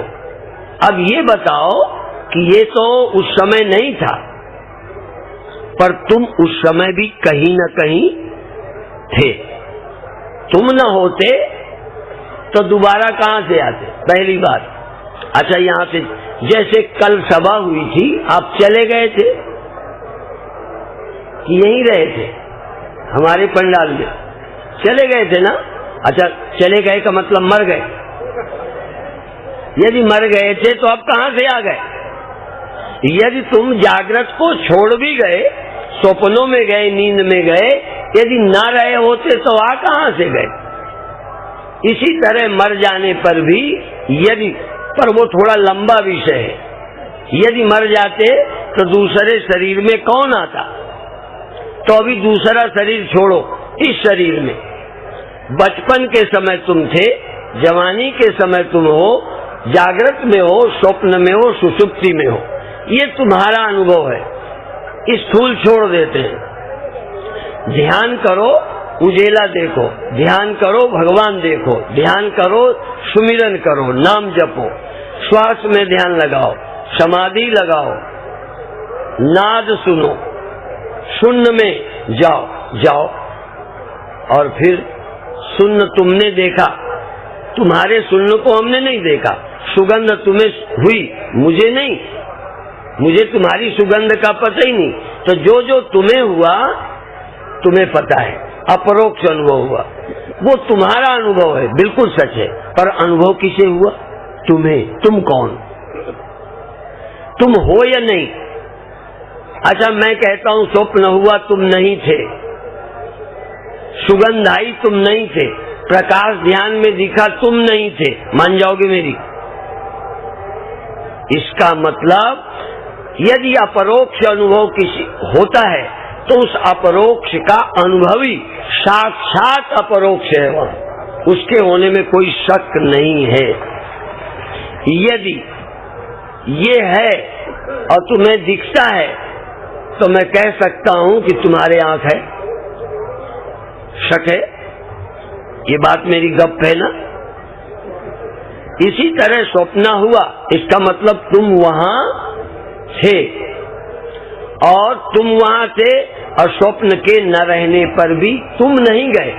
अब ये बताओ कि ये तो उस समय नहीं था, पर तुम उस समय भी कहीं न कहीं थे। तुम न होते तो दोबारा कहां से आते? पहली बात। अच्छा, यहां से जैसे कल सभा हुई थी, आप चले गए थे कि यहीं रहे थे? हमारे पंडाल में चले गए थे ना? अच्छा, चले गए का मतलब मर गए। यदि मर गए थे तो अब कहां से आ गए? यदि तुम जागृत को छोड़ भी गए, स्वप्नों में गए, नींद में गए, यदि ना रहे होते तो आ कहां से गए? इसी तरह मर जाने पर भी यदि, पर वो थोड़ा लंबा विषय है, यदि मर जाते तो दूसरे शरीर में कौन आता? तो अभी दूसरा शरीर छोड़ो, इस शरीर में बचपन के समय तुम थे, जवानी के समय तुम हो, जागृत में हो, स्वप्न में हो, सुषुप्ति में हो, ये तुम्हारा अनुभव है। स्थूल छोड़ देते हैं। ध्यान करो, उजेला देखो, ध्यान करो, भगवान देखो, ध्यान करो, सुमिरन करो, नाम जपो, श्वास में ध्यान लगाओ, समाधि लगाओ, नाद सुनो, शून्य में जाओ, और फिर शून्य तुमने देखा, तुम्हारे शून्य को हमने नहीं देखा। सुगंध तुम्हें हुई, मुझे नहीं, मुझे तुम्हारी सुगंध का पता ही नहीं। तो जो जो तुम्हें हुआ तुम्हें पता है, अपरोक्ष अनुभव हुआ, वो तुम्हारा अनुभव है, बिल्कुल सच है। पर अनुभव किसे हुआ? तुम्हें। तुम कौन? तुम हो या नहीं? अच्छा, मैं कहता हूं स्वप्न हुआ, तुम नहीं थे, सुगंध आई, तुम नहीं थे, प्रकाश ध्यान में दिखा, तुम नहीं थे, मान जाओगे मेरी? इसका मतलब यदि अपरोक्ष अनुभव किसी होता है तो उस अपरोक्ष का अनुभवी साक्षात अपरोक्ष है, वह उसके होने में कोई शक नहीं है। यदि ये है और तुम्हें दिखता है तो मैं कह सकता हूं कि तुम्हारे आंख है, शक है, ये बात मेरी गप है ना। इसी तरह स्वप्न हुआ, इसका मतलब तुम वहां थे और तुम वहां थे और स्वप्न के न रहने पर भी तुम नहीं गए,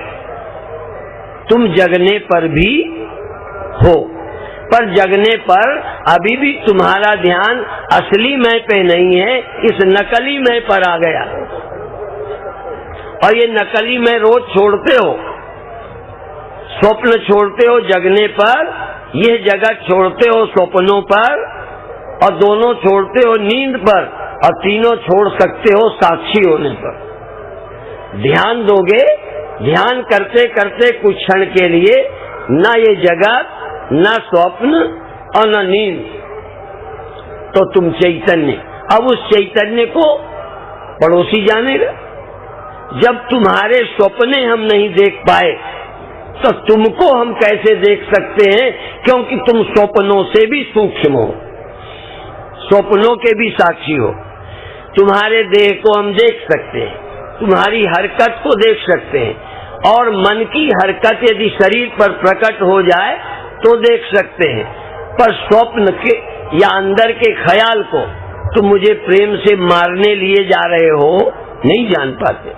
तुम जगने पर भी हो, पर जगने पर अभी भी तुम्हारा ध्यान असली मैं पे नहीं है, इस नकली मैं पर आ गया। और ये नकली मैं रोज छोड़ते हो, स्वप्न छोड़ते हो जगने पर, यह जगत छोड़ते हो स्वप्नों पर, और दोनों छोड़ते हो नींद पर, और तीनों छोड़ सकते हो साक्षी होने पर। ध्यान दोगे, ध्यान करते करते कुछ क्षण के लिए न ये जगत, न स्वप्न और न नींद, तो तुम चैतन्य। अब उस चैतन्य को पड़ोसी जानेगा। जब तुम्हारे स्वप्ने हम नहीं देख पाए तो तुमको हम कैसे देख सकते हैं, क्योंकि तुम स्वप्नों से भी सूक्ष्म हो, स्वप्नों के भी साक्षी हो। तुम्हारे देह को हम देख सकते हैं, तुम्हारी हरकत को देख सकते हैं, और मन की हरकत यदि शरीर पर प्रकट हो जाए तो देख सकते हैं, पर स्वप्न के या अंदर के ख्याल को तुम मुझे प्रेम से मारने लिए जा रहे हो नहीं जान पाते।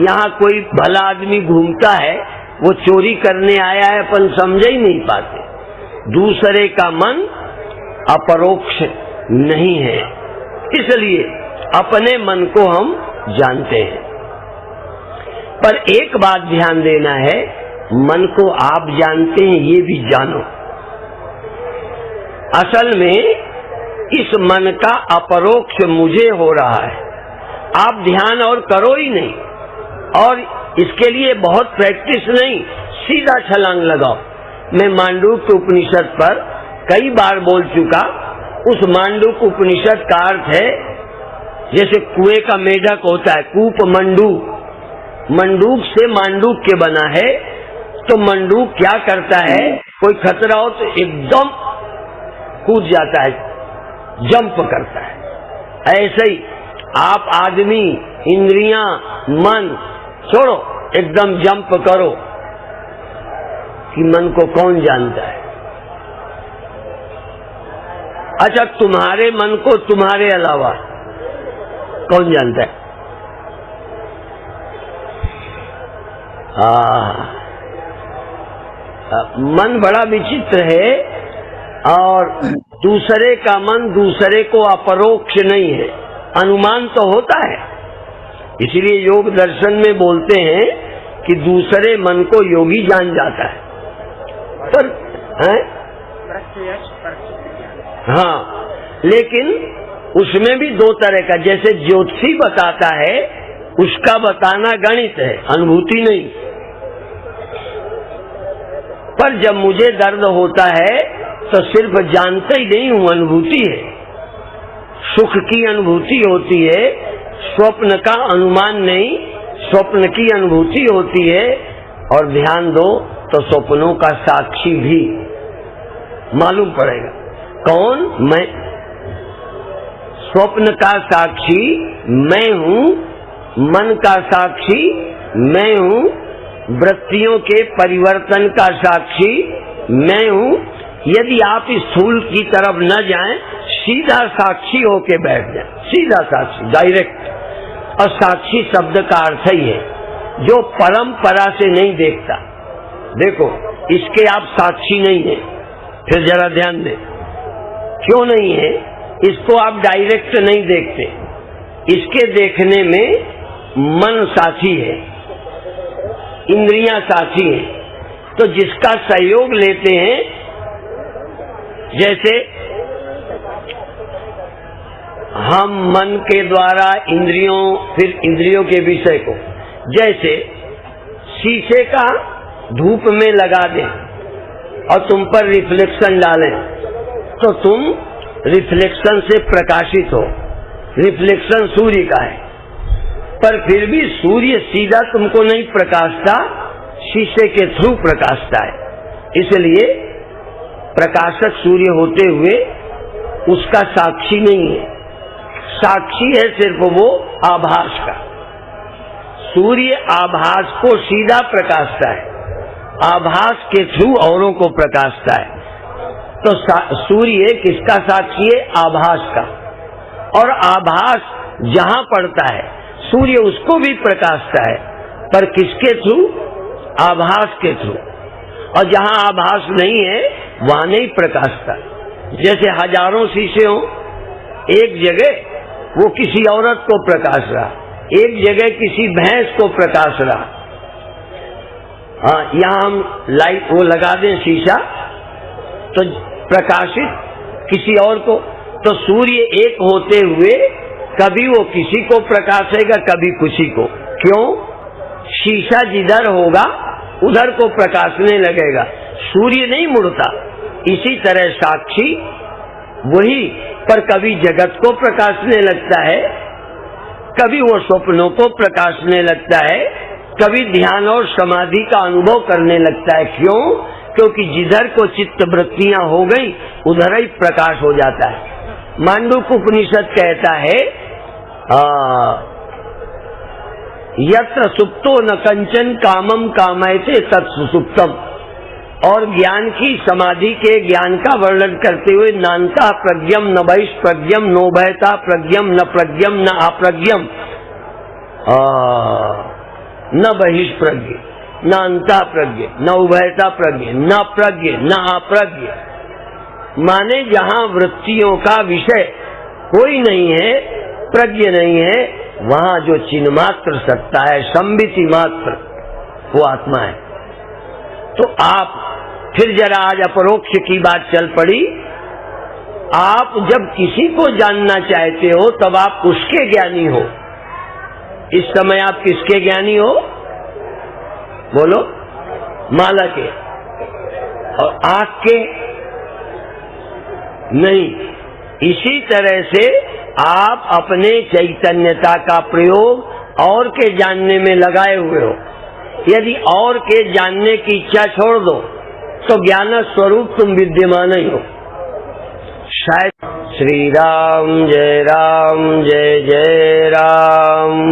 यहाँ कोई भला आदमी घूमता है, वो चोरी करने आया है, अपन समझ ही नहीं पाते। दूसरे का मन अपरोक्ष नहीं है, इसलिए अपने मन को हम जानते हैं। पर एक बात ध्यान देना है, मन को आप जानते हैं ये भी जानो। असल में इस मन का अपरोक्ष मुझे हो रहा है, आप ध्यान और करो ही नहीं, और इसके लिए बहुत प्रैक्टिस नहीं, सीधा छलांग लगाओ। मैं मांडूक्य उपनिषद पर कई बार बोल चुका। उस मांडूक्य उपनिषद का अर्थ है जैसे कुएं का मेढक होता है, कूप मंडूक, मंडूक से मांडूक्य बना है। तो मंडूक क्या करता है, कोई खतरा हो तो एकदम कूद जाता है, जंप करता है। ऐसे ही आप आदमी, इंद्रियां, मन छोड़ो, एकदम जंप करो कि मन को कौन जानता है। अच्छा, तुम्हारे मन को तुम्हारे अलावा कौन जानता है? मन बड़ा विचित्र है, और दूसरे का मन दूसरे को अपरोक्ष नहीं है, अनुमान तो होता है। इसलिए योग दर्शन में बोलते हैं कि दूसरे मन को योगी जान जाता है। पर हाँ, लेकिन उसमें भी दो तरह का, जैसे ज्योतिषी बताता है उसका बताना गणित है, अनुभूति नहीं। पर जब मुझे दर्द होता है तो सिर्फ जानते ही नहीं हूं, अनुभूति है, सुख की अनुभूति होती है, स्वप्न का अनुमान नहीं, स्वप्न की अनुभूति होती है। और ध्यान दो तो स्वप्नों का साक्षी भी मालूम पड़ेगा। कौन? मैं। स्वप्न का साक्षी मैं हूं, मन का साक्षी मैं हूं, वृत्तियों के परिवर्तन का साक्षी मैं हूं। यदि आप स्थूल की तरफ न जाएं, सीधा साक्षी होके बैठ जाएं, सीधा साक्षी, डायरेक्ट। और साक्षी शब्द का अर्थ ही है जो परंपरा से नहीं देखता। देखो, इसके आप साक्षी नहीं है, फिर जरा ध्यान दें, क्यों नहीं है? इसको आप डायरेक्ट नहीं देखते, इसके देखने में मन साक्षी है, इंद्रियां साक्षी है। तो जिसका सहयोग लेते हैं, जैसे हम मन के द्वारा इंद्रियों, फिर इंद्रियों के विषय को, जैसे शीशे का धूप में लगा दें और तुम पर रिफ्लेक्शन डालें, तो तुम रिफ्लेक्शन से प्रकाशित हो। रिफ्लेक्शन सूर्य का है, पर फिर भी सूर्य सीधा तुमको नहीं प्रकाशता, शीशे के थ्रू प्रकाशता है। इसलिए प्रकाशक सूर्य होते हुए उसका साक्षी नहीं है, साक्षी है सिर्फ वो आभास का। सूर्य आभास को सीधा प्रकाशता है, आभास के थ्रू औरों को प्रकाशता है। तो सूर्य किसका साक्षी है? आभास का। और आभास जहां पड़ता है सूर्य उसको भी प्रकाशता है, पर किसके थ्रू? आभास के थ्रू। और जहां आभास नहीं है वहां नहीं प्रकाशता। जैसे हजारों शीशे हो, एक जगह वो किसी औरत को प्रकाश रहा, एक जगह किसी भैंस को प्रकाश रहा। हाँ, यहाँ हम लाइट वो लगा दें शीशा तो प्रकाशित किसी और को। तो सूर्य एक होते हुए कभी वो किसी को प्रकाशेगा, कभी किसी को। क्यों? शीशा जिधर होगा उधर को प्रकाशने लगेगा, सूर्य नहीं मुड़ता। इसी तरह साक्षी वही, पर कभी जगत को प्रकाशने लगता है, कभी वो स्वप्नों को प्रकाशने लगता है, कभी ध्यान और समाधि का अनुभव करने लगता है। क्यों? क्योंकि जिधर को चित्त वृत्तियां हो गई उधर ही प्रकाश हो जाता है। मांडूक्य उपनिषद कहता है यत्र सुप्तो न कंचन कामम कामयते तत् सुसुप्तम। और ज्ञान की, समाधि के ज्ञान का वर्णन करते हुए नान्ता प्रज्ञम न बहिष्प्रज्ञम नोभयता प्रज्ञम न प्रज्ञम न अप्रज्ञम न बहिष्प्रज्ञ न अंता प्रज्ञ न उभयता प्रज्ञ न प्रज्ञ न अप्रज्ञ। माने जहां वृत्तियों का विषय कोई नहीं है, प्रज्ञ नहीं है, वहां जो चिन्ह मात्र सत्ता है, संबिति मात्र, वो आत्मा है। तो आप फिर जरा आज अपरोक्ष की बात चल पड़ी। आप जब किसी को जानना चाहते हो तब आप उसके ज्ञानी हो। इस समय आप किसके ज्ञानी हो? बोलो। माला के और आंख के नहीं। इसी तरह से आप अपने चैतन्यता का प्रयोग और के जानने में लगाए हुए हो। यदि और के जानने की इच्छा छोड़ दो तो ज्ञान स्वरूप तुम विद्यमान ही हो। शायद श्री राम जय जय राम।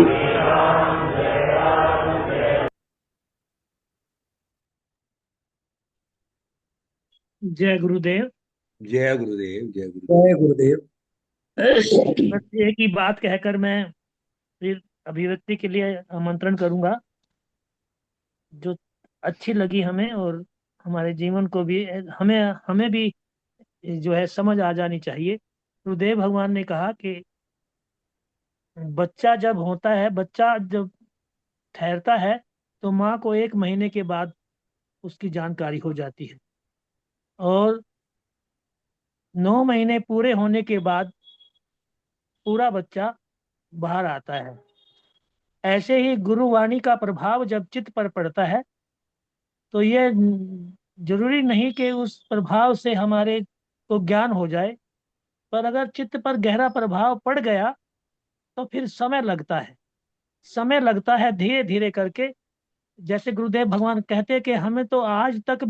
जय गुरुदेव। जय गुरुदेव। जय गुरुदेव। जय गुरुदेव। बस एक ही बात कहकर मैं फिर अभिव्यक्ति के लिए आमंत्रण करूंगा, जो अच्छी लगी हमें और हमारे जीवन को भी, हमें भी जो है समझ आ जानी चाहिए। गुरुदेव भगवान ने कहा कि बच्चा जब होता है, बच्चा जब ठहरता है तो माँ को 1 महीने के बाद उसकी जानकारी हो जाती है, और 9 महीने पूरे होने के बाद पूरा बच्चा बाहर आता है। ऐसे ही गुरुवाणी का प्रभाव जब चित्त पर पड़ता है तो ये जरूरी नहीं कि उस प्रभाव से हमारे को ज्ञान हो जाए, पर अगर चित्त पर गहरा प्रभाव पड़ गया तो फिर समय लगता है धीरे धीरे करके। जैसे गुरुदेव भगवान कहते हैं कि हमें तो आज तक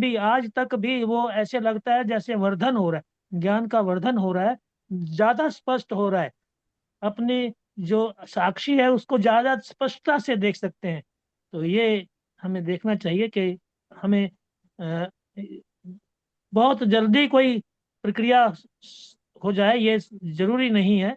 भी वो ऐसे लगता है जैसे वर्धन हो रहा है, ज्ञान का वर्धन हो रहा है, ज्यादा स्पष्ट हो रहा है। अपने जो साक्षी है उसको ज्यादा स्पष्टता से देख सकते हैं। तो ये हमें देखना चाहिए कि हमें बहुत जल्दी कोई प्रक्रिया हो जाए, ये जरूरी नहीं है।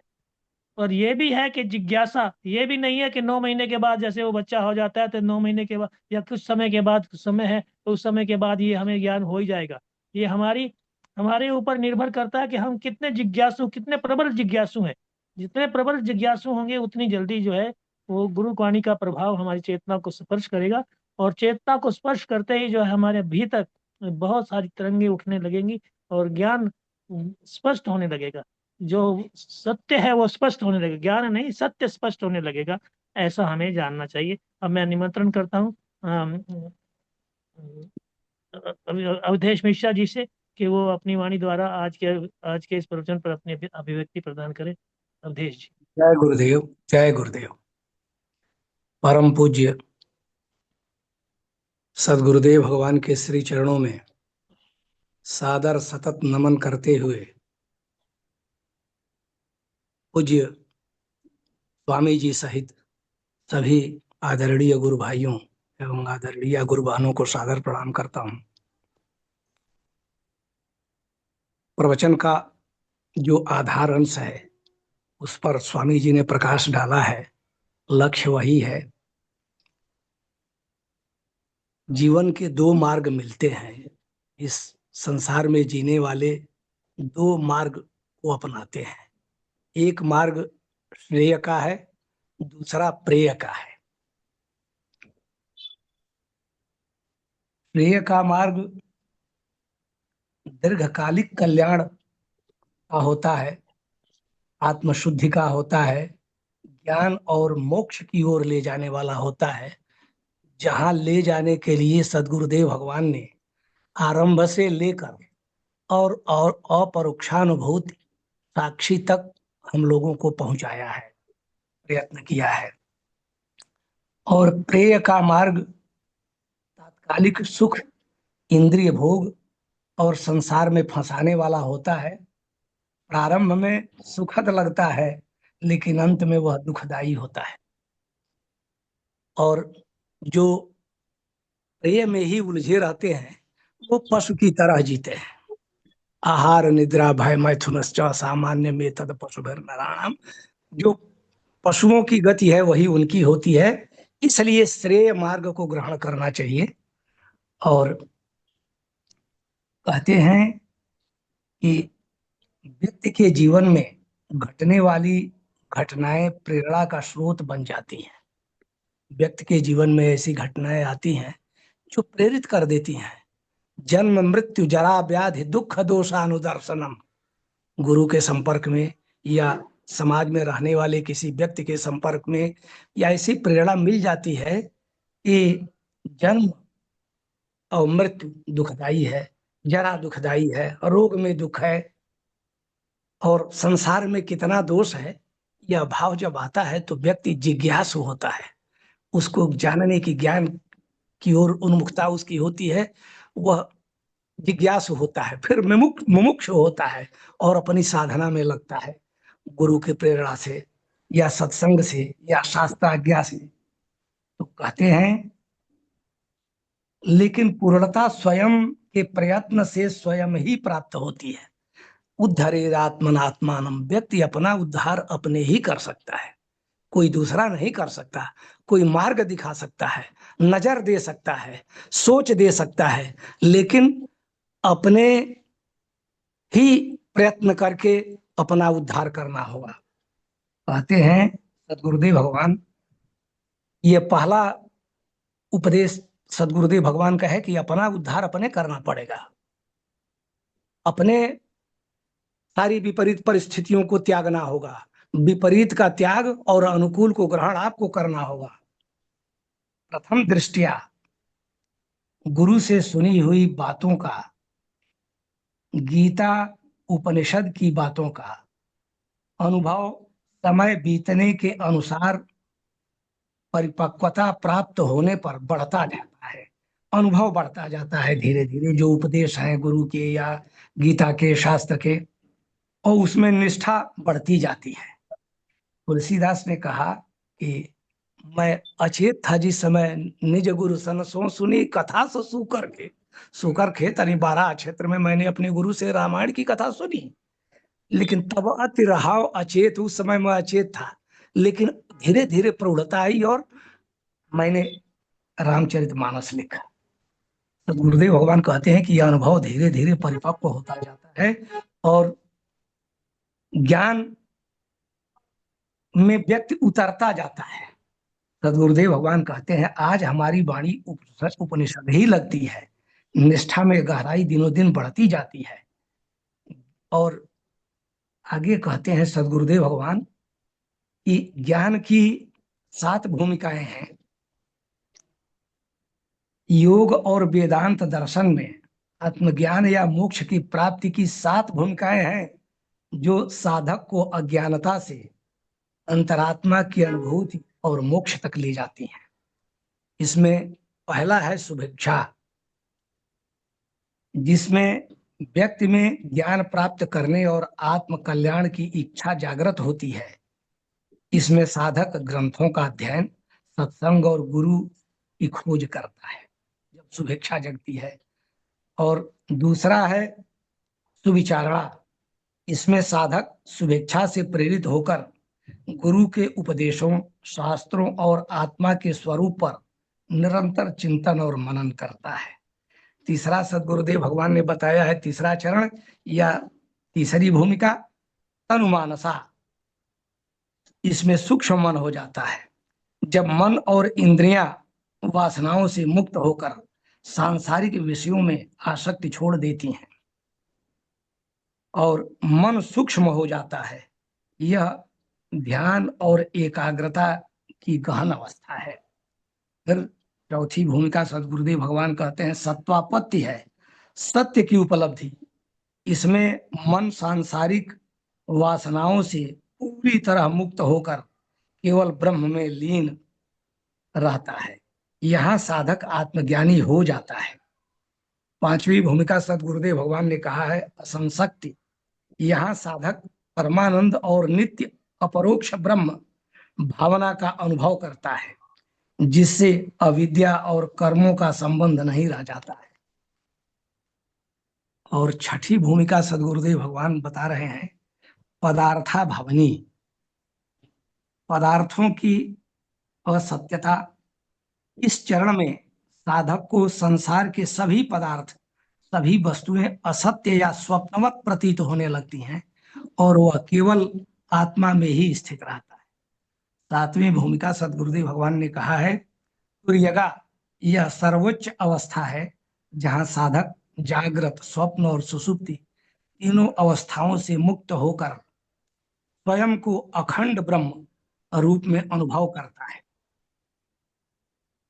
और ये भी है कि जिज्ञासा, ये भी नहीं है कि 9 महीने के बाद जैसे वो बच्चा हो जाता है तो 9 महीने के बाद या कुछ समय के बाद, कुछ समय है तो उस समय के बाद ये हमें ज्ञान हो ही जाएगा। ये हमारे ऊपर निर्भर करता है कि हम कितने जिज्ञासु, कितने प्रबल जिज्ञासु हैं। जितने प्रबल जिज्ञासु होंगे उतनी जल्दी जो है वो गुरुवाणी का प्रभाव हमारी चेतना को स्पर्श करेगा, और चेतना को स्पर्श करते ही जो है हमारे भीतर बहुत सारी तरंगे उठने लगेंगी और ज्ञान स्पष्ट होने लगेगा। जो सत्य है वो स्पष्ट होने लगेगा, ज्ञान नहीं, सत्य स्पष्ट होने लगेगा। ऐसा हमें जानना चाहिए। अब मैं निमंत्रण करता हूँ अवधेश मिश्रा जी से कि वो अपनी वाणी द्वारा आज के इस प्रवचन पर अपनी अभिव्यक्ति प्रदान करें। अवधेश जी। जय गुरुदेव, जय गुरुदेव। परम पूज्य सदगुरुदेव भगवान के श्री चरणों में सादर सतत नमन करते हुए पूज्य स्वामी जी सहित सभी आदरणीय गुरु भाइयों एवं आदरणीय गुरु बहनों को सादर प्रणाम करता हूं। प्रवचन का जो आधार अंश है उस पर स्वामी जी ने प्रकाश डाला है। लक्ष्य वही है, जीवन के दो मार्ग मिलते हैं। इस संसार में जीने वाले दो मार्ग को अपनाते हैं। एक मार्ग श्रेय का है, दूसरा प्रेय का है। श्रेय का मार्ग दीर्घकालिक कल्याण का होता है, आत्मशुद्धि का होता है, ज्ञान और मोक्ष की ओर ले जाने वाला होता है, जहां ले जाने के लिए सदगुरुदेव भगवान ने आरंभ से लेकर और अपरोक्षानुभूति साक्षी तक हम लोगों को पहुंचाया है, प्रयत्न किया है। और प्रेय का मार्ग तात्कालिक सुख, इंद्रिय भोग और संसार में फंसाने वाला होता है। प्रारंभ में सुखद लगता है लेकिन अंत में वह दुखदाई होता है। और जो प्रेय में ही उलझे रहते हैं वो पशु की तरह जीते हैं। आहार निद्रा भय मैथुनश्च सामान्य में तद पशुभिर नराणाम। जो पशुओं की गति है वही उनकी होती है, इसलिए श्रेय मार्ग को ग्रहण करना चाहिए। और कहते हैं कि व्यक्ति के जीवन में घटने वाली घटनाएं प्रेरणा का स्रोत बन जाती हैं। व्यक्ति के जीवन में ऐसी घटनाएं आती हैं जो प्रेरित कर देती हैं। जन्म मृत्यु जरा व्याधि दुख दोषानुदर्शनम। गुरु के संपर्क में या समाज में रहने वाले किसी व्यक्ति के संपर्क में या ऐसी प्रेरणा मिल जाती है कि जन्म और मृत्यु दुखदाई है, जरा दुखदाई है, रोग में दुख है और संसार में कितना दोष है, यह भाव जब आता है तो व्यक्ति जिज्ञासु होता है। उसको जानने की, ज्ञान की ओर उन्मुखता उसकी होती है, वह जिज्ञासु होता है, फिर मुमुक्ष होता है और अपनी साधना में लगता है गुरु की प्रेरणा से या सत्संग से या शास्त्राज्ञा से। तो कहते हैं लेकिन पूर्णता स्वयं के प्रयत्न से स्वयं ही प्राप्त होती है। उद्धरेदात्मनात्मानम। व्यक्ति अपना उद्धार अपने ही कर सकता है, कोई दूसरा नहीं कर सकता। कोई मार्ग दिखा सकता है, नजर दे सकता है, सोच दे सकता है, लेकिन अपने ही प्रयत्न करके अपना उद्धार करना होगा। कहते हैं सदगुरुदेव भगवान, ये पहला उपदेश सदगुरुदेव भगवान का है कि अपना उद्धार अपने करना पड़ेगा। अपने सारी विपरीत परिस्थितियों को त्यागना होगा। विपरीत का त्याग और अनुकूल को ग्रहण आपको करना होगा। प्रथम दृष्टिया गुरु से सुनी हुई बातों का, गीता उपनिषद की बातों का अनुभव समय बीतने के अनुसार परिपक्वता प्राप्त होने पर बढ़ता जाता है। अनुभव बढ़ता जाता है धीरे धीरे, जो उपदेश है गुरु के या गीता के, शास्त्र के, और उसमें निष्ठा बढ़ती जाती है। तुलसीदास ने कहा कि मैं अचेत था जिस समय निज गुरु सन सो सुनी कथा सो सुकर खे तनि 12 क्षेत्र में मैंने अपने गुरु से रामायण की कथा सुनी, लेकिन तब अति रहाव अचेत। उस समय मैं अचेत था, लेकिन धीरे धीरे प्रौढ़ता आई और मैंने रामचरितमानस लिखा। तो गुरुदेव भगवान कहते हैं कि यह अनुभव धीरे धीरे परिपक्व होता जाता है और ज्ञान में व्यक्ति उतरता जाता है। सदगुरुदेव भगवान कहते हैं आज हमारी वाणी उपनिषद ही लगती है, निष्ठा में गहराई दिनों दिन बढ़ती जाती है। और आगे कहते हैं सदगुरुदेव भगवान कि ज्ञान की 7 भूमिकाएं हैं। योग और वेदांत दर्शन में आत्मज्ञान या मोक्ष की प्राप्ति की 7 भूमिकाएं हैं जो साधक को अज्ञानता से अंतरात्मा की अनुभूति और मोक्ष तक ले जाती हैं। इसमें पहला है शुभेच्छा, जिसमें व्यक्ति में ज्ञान प्राप्त करने और आत्म कल्याण की इच्छा जागृत होती है। इसमें साधक ग्रंथों का अध्ययन, सत्संग और गुरु की खोज करता है जब शुभेच्छा जगती है। और दूसरा है सुविचारणा। इसमें साधक शुभेच्छा से प्रेरित होकर गुरु के उपदेशों, शास्त्रों और आत्मा के स्वरूप पर निरंतर चिंतन और मनन करता है। तीसरा सद्गुरुदेव भगवान ने बताया है, तीसरा चरण या तीसरी भूमिका तनुमानसा। इसमें सूक्ष्म मन हो जाता है। जब मन और इंद्रियां वासनाओं से मुक्त होकर सांसारिक विषयों में आसक्ति छोड़ देती हैं और मन सूक्ष्म हो जाता है, यह ध्यान और एकाग्रता की गहन अवस्था है। फिर चौथी भूमिका सद्गुरुदेव भगवान कहते हैं सत्वापत्ति है, सत्य की उपलब्धि। इसमें मन सांसारिक वासनाओं से पूरी तरह मुक्त होकर केवल ब्रह्म में लीन रहता है। यहाँ साधक आत्मज्ञानी हो जाता है। पांचवी भूमिका सद्गुरुदेव भगवान ने कहा है असंशक्ति। यहाँ साधक परमानंद और नित्य अपरोक्ष ब्रह्म भावना का अनुभव करता है, जिससे अविद्या और कर्मों का संबंध नहीं रह जाता है। और छठी भूमिका सद्गुरुदेव भगवान बता रहे हैं पदार्था भावनी। पदार्थों की असत्यता। इस चरण में साधक को संसार के सभी पदार्थ, सभी वस्तुएं असत्य या स्वप्नवत प्रतीत होने लगती हैं और वह केवल आत्मा में ही स्थित रहता है। सातवीं भूमिका सद्गुरुदेव भगवान ने कहा है तुर्यगा। यह सर्वोच्च अवस्था है जहां साधक जागृत, स्वप्न और सुषुप्ति तीनों अवस्थाओं से मुक्त होकर स्वयं को अखंड ब्रह्म रूप में अनुभव करता है।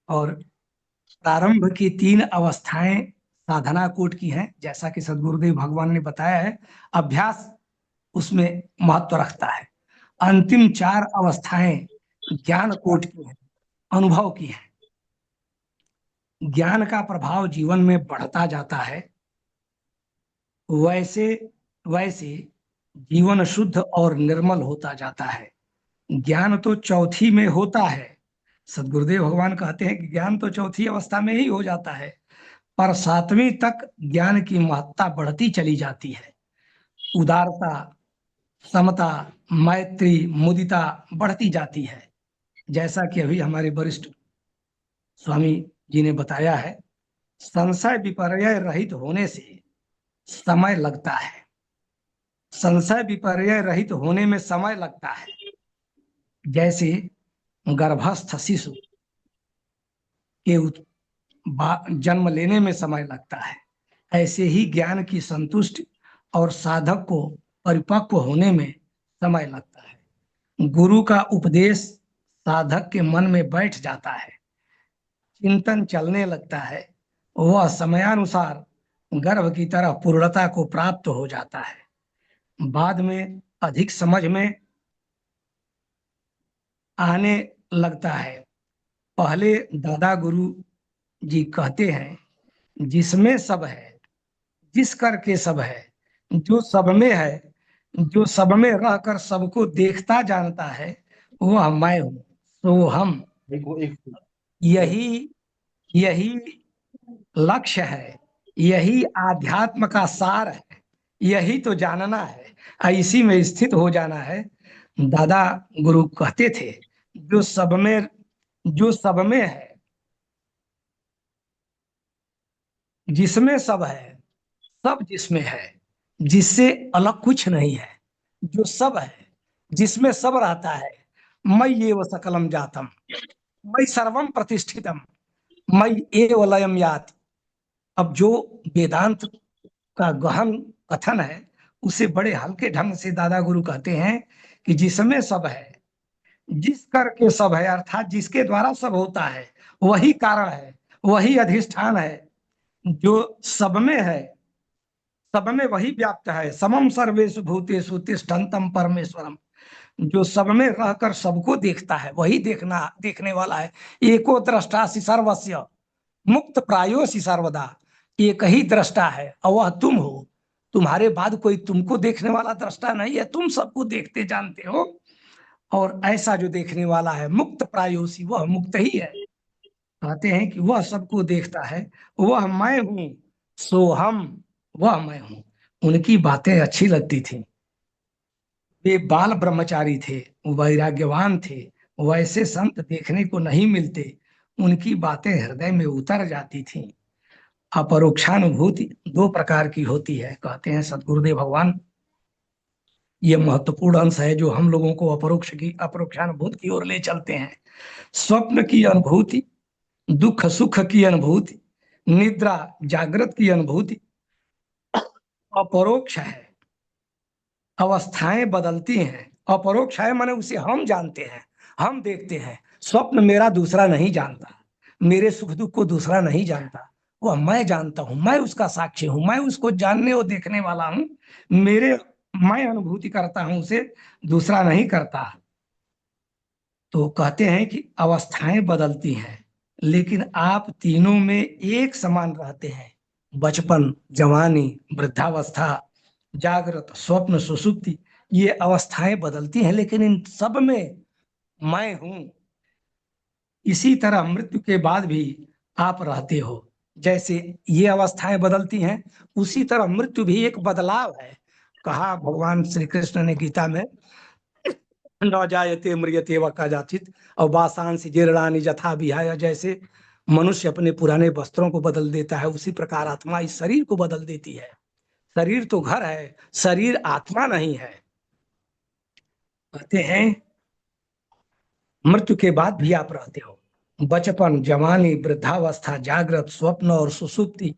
और प्रारंभ की 3 अवस्थाएं साधना कोट की हैं, जैसा कि सद्गुरुदेव भगवान ने बताया है। अभ्यास उसमें महत्व रखता है। अंतिम 4 अवस्थाएं ज्ञान कोट की हैं, अनुभव की हैं। ज्ञान का प्रभाव जीवन में बढ़ता जाता है, वैसे वैसे जीवन शुद्ध और निर्मल होता जाता है। ज्ञान तो चौथी में होता है। सद्गुरुदेव भगवान कहते हैं कि ज्ञान तो चौथी अवस्था में ही हो जाता है, पर 7वीं तक ज्ञान की महत्ता बढ़ती चली जाती है। उदारता, समता, मैत्री, मुदिता बढ़ती जाती है, जैसा कि अभी हमारे वरिष्ठ स्वामी जी ने बताया है। संशय विपर्यय रहित होने से समय लगता है। संशय विपर्यय रहित होने में समय लगता है। जैसे गर्भस्थ शिशु के जन्म लेने में समय लगता है, ऐसे ही ज्ञान की संतुष्टि और साधक को परिपक्व होने में समय लगता है। गुरु का उपदेश साधक के मन में बैठ जाता है, चिंतन चलने लगता है, वह समयानुसार गर्भ की तरह पूर्णता को प्राप्त हो जाता है। बाद में अधिक समझ में आने लगता है। पहले दादा गुरु जी कहते हैं जिसमें सब है, जिस करके सब है, जो सब में है, जो सब में रहकर सबको देखता जानता है, वह मैं हूँ, तो हम। यही लक्ष्य है, यही आध्यात्म का सार है, यही तो जानना है, इसी में स्थित हो जाना है। दादा गुरु कहते थे जो सब में है, जिसमें सब है, सब जिसमें है, जिससे अलग कुछ नहीं है, जो सब है, जिसमें सब रहता है। मयि एव सकलम जातम, मयि सर्वम प्रतिष्ठितम, मयि एव लयम याति। अब जो वेदांत का गहन कथन है, उसे बड़े हल्के ढंग से दादा गुरु कहते हैं कि जिसमें सब है, जिस करके सब है, अर्थात जिसके द्वारा सब होता है, वही कारण है, वही अधिष्ठान है, जो सब में है, सब में वही व्याप्त है। समम सर्वेषु भूतेषु तिष्ठन्तम परमेश्वरम। जो सब में रहकर सबको देखता है वही देखने वाला है। एको दृष्टासि सर्वस्य मुक्त प्रायोसि सर्वदा। एक ही दृष्टा है और वह तुम हो। तुम्हारे बाद कोई तुमको देखने वाला दृष्टा नहीं है, तुम सबको देखते जानते हो। और ऐसा जो देखने वाला है मुक्त प्रायोसी, वह मुक्त ही है। कहते हैं कि वह सबको देखता है, वह मैं हूं, सो हम, वह मैं हूं। उनकी बातें अच्छी लगती थी। वे बाल ब्रह्मचारी थे, वैराग्यवान थे। वैसे संत देखने को नहीं मिलते। उनकी बातें हृदय में उतर जाती थी। अपरोक्षानुभूति दो प्रकार की होती है, कहते हैं सदगुरुदेव भगवान। ये महत्वपूर्ण अंश है जो हम लोगों को अपरोक्षानुभूति की ओर ले चलते हैं। स्वप्न की अनुभूति, दुख सुख की अनुभूति, निद्रा जागृत की अनुभूति अपरोक्ष है। अवस्थाएं बदलती हैं। अपरोक्ष है माने उसे हम जानते हैं, हम देखते हैं। स्वप्न मेरा दूसरा नहीं जानता, मेरे सुख दुख को दूसरा नहीं जानता। वह मैं जानता हूं, मैं उसका साक्षी हूं, मैं उसको जानने और देखने वाला हूं। मेरे मैं अनुभूति करता हूं, उसे दूसरा नहीं करता। तो कहते हैं कि अवस्थाएं बदलती हैं, लेकिन आप तीनों में एक समान रहते हैं। बचपन, जवानी, वृद्धावस्था, जागृत, स्वप्न, सुषुप्ति, ये अवस्थाएं बदलती हैं, लेकिन इन सब में मैं हूं। इसी तरह मृत्यु के बाद भी आप रहते हो। जैसे ये अवस्थाएं बदलती हैं, उसी तरह मृत्यु भी एक बदलाव है। कहा भगवान श्री कृष्ण ने गीता में, न जायते म्रियते व कदाचित् और वासांसि जीर्णानि यथा विहाय। जैसे मनुष्य अपने पुराने वस्त्रों को बदल देता है, उसी प्रकार आत्मा इस शरीर को बदल देती है। शरीर तो घर है, शरीर आत्मा नहीं है। कहते हैं मृत्यु के बाद भी आप रहते हो। बचपन, जवानी, वृद्धावस्था, जागृत, स्वप्न और सुषुप्ति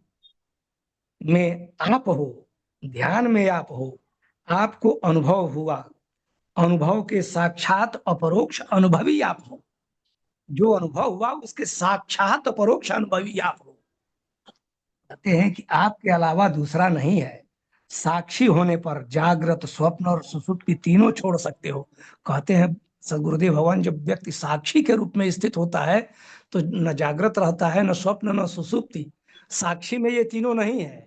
में आप हो, ध्यान में आप हो, आपको अनुभव हुआ। अनुभव के साक्षात अपरोक्ष अनुभवी आप हो। जो अनुभव हुआ उसके साक्षात अपरोक्ष अनुभवी आप हो। कहते हैं कि आपके अलावा दूसरा नहीं है। साक्षी होने पर जागृत, स्वप्न और सुषुप्ति तीनों छोड़ सकते हो। कहते हैं सदगुरुदेव भगवान, जब व्यक्ति साक्षी के रूप में स्थित होता है तो न जागृत रहता है, न स्वप्न, न सुषुप्ति। साक्षी में ये तीनों नहीं है।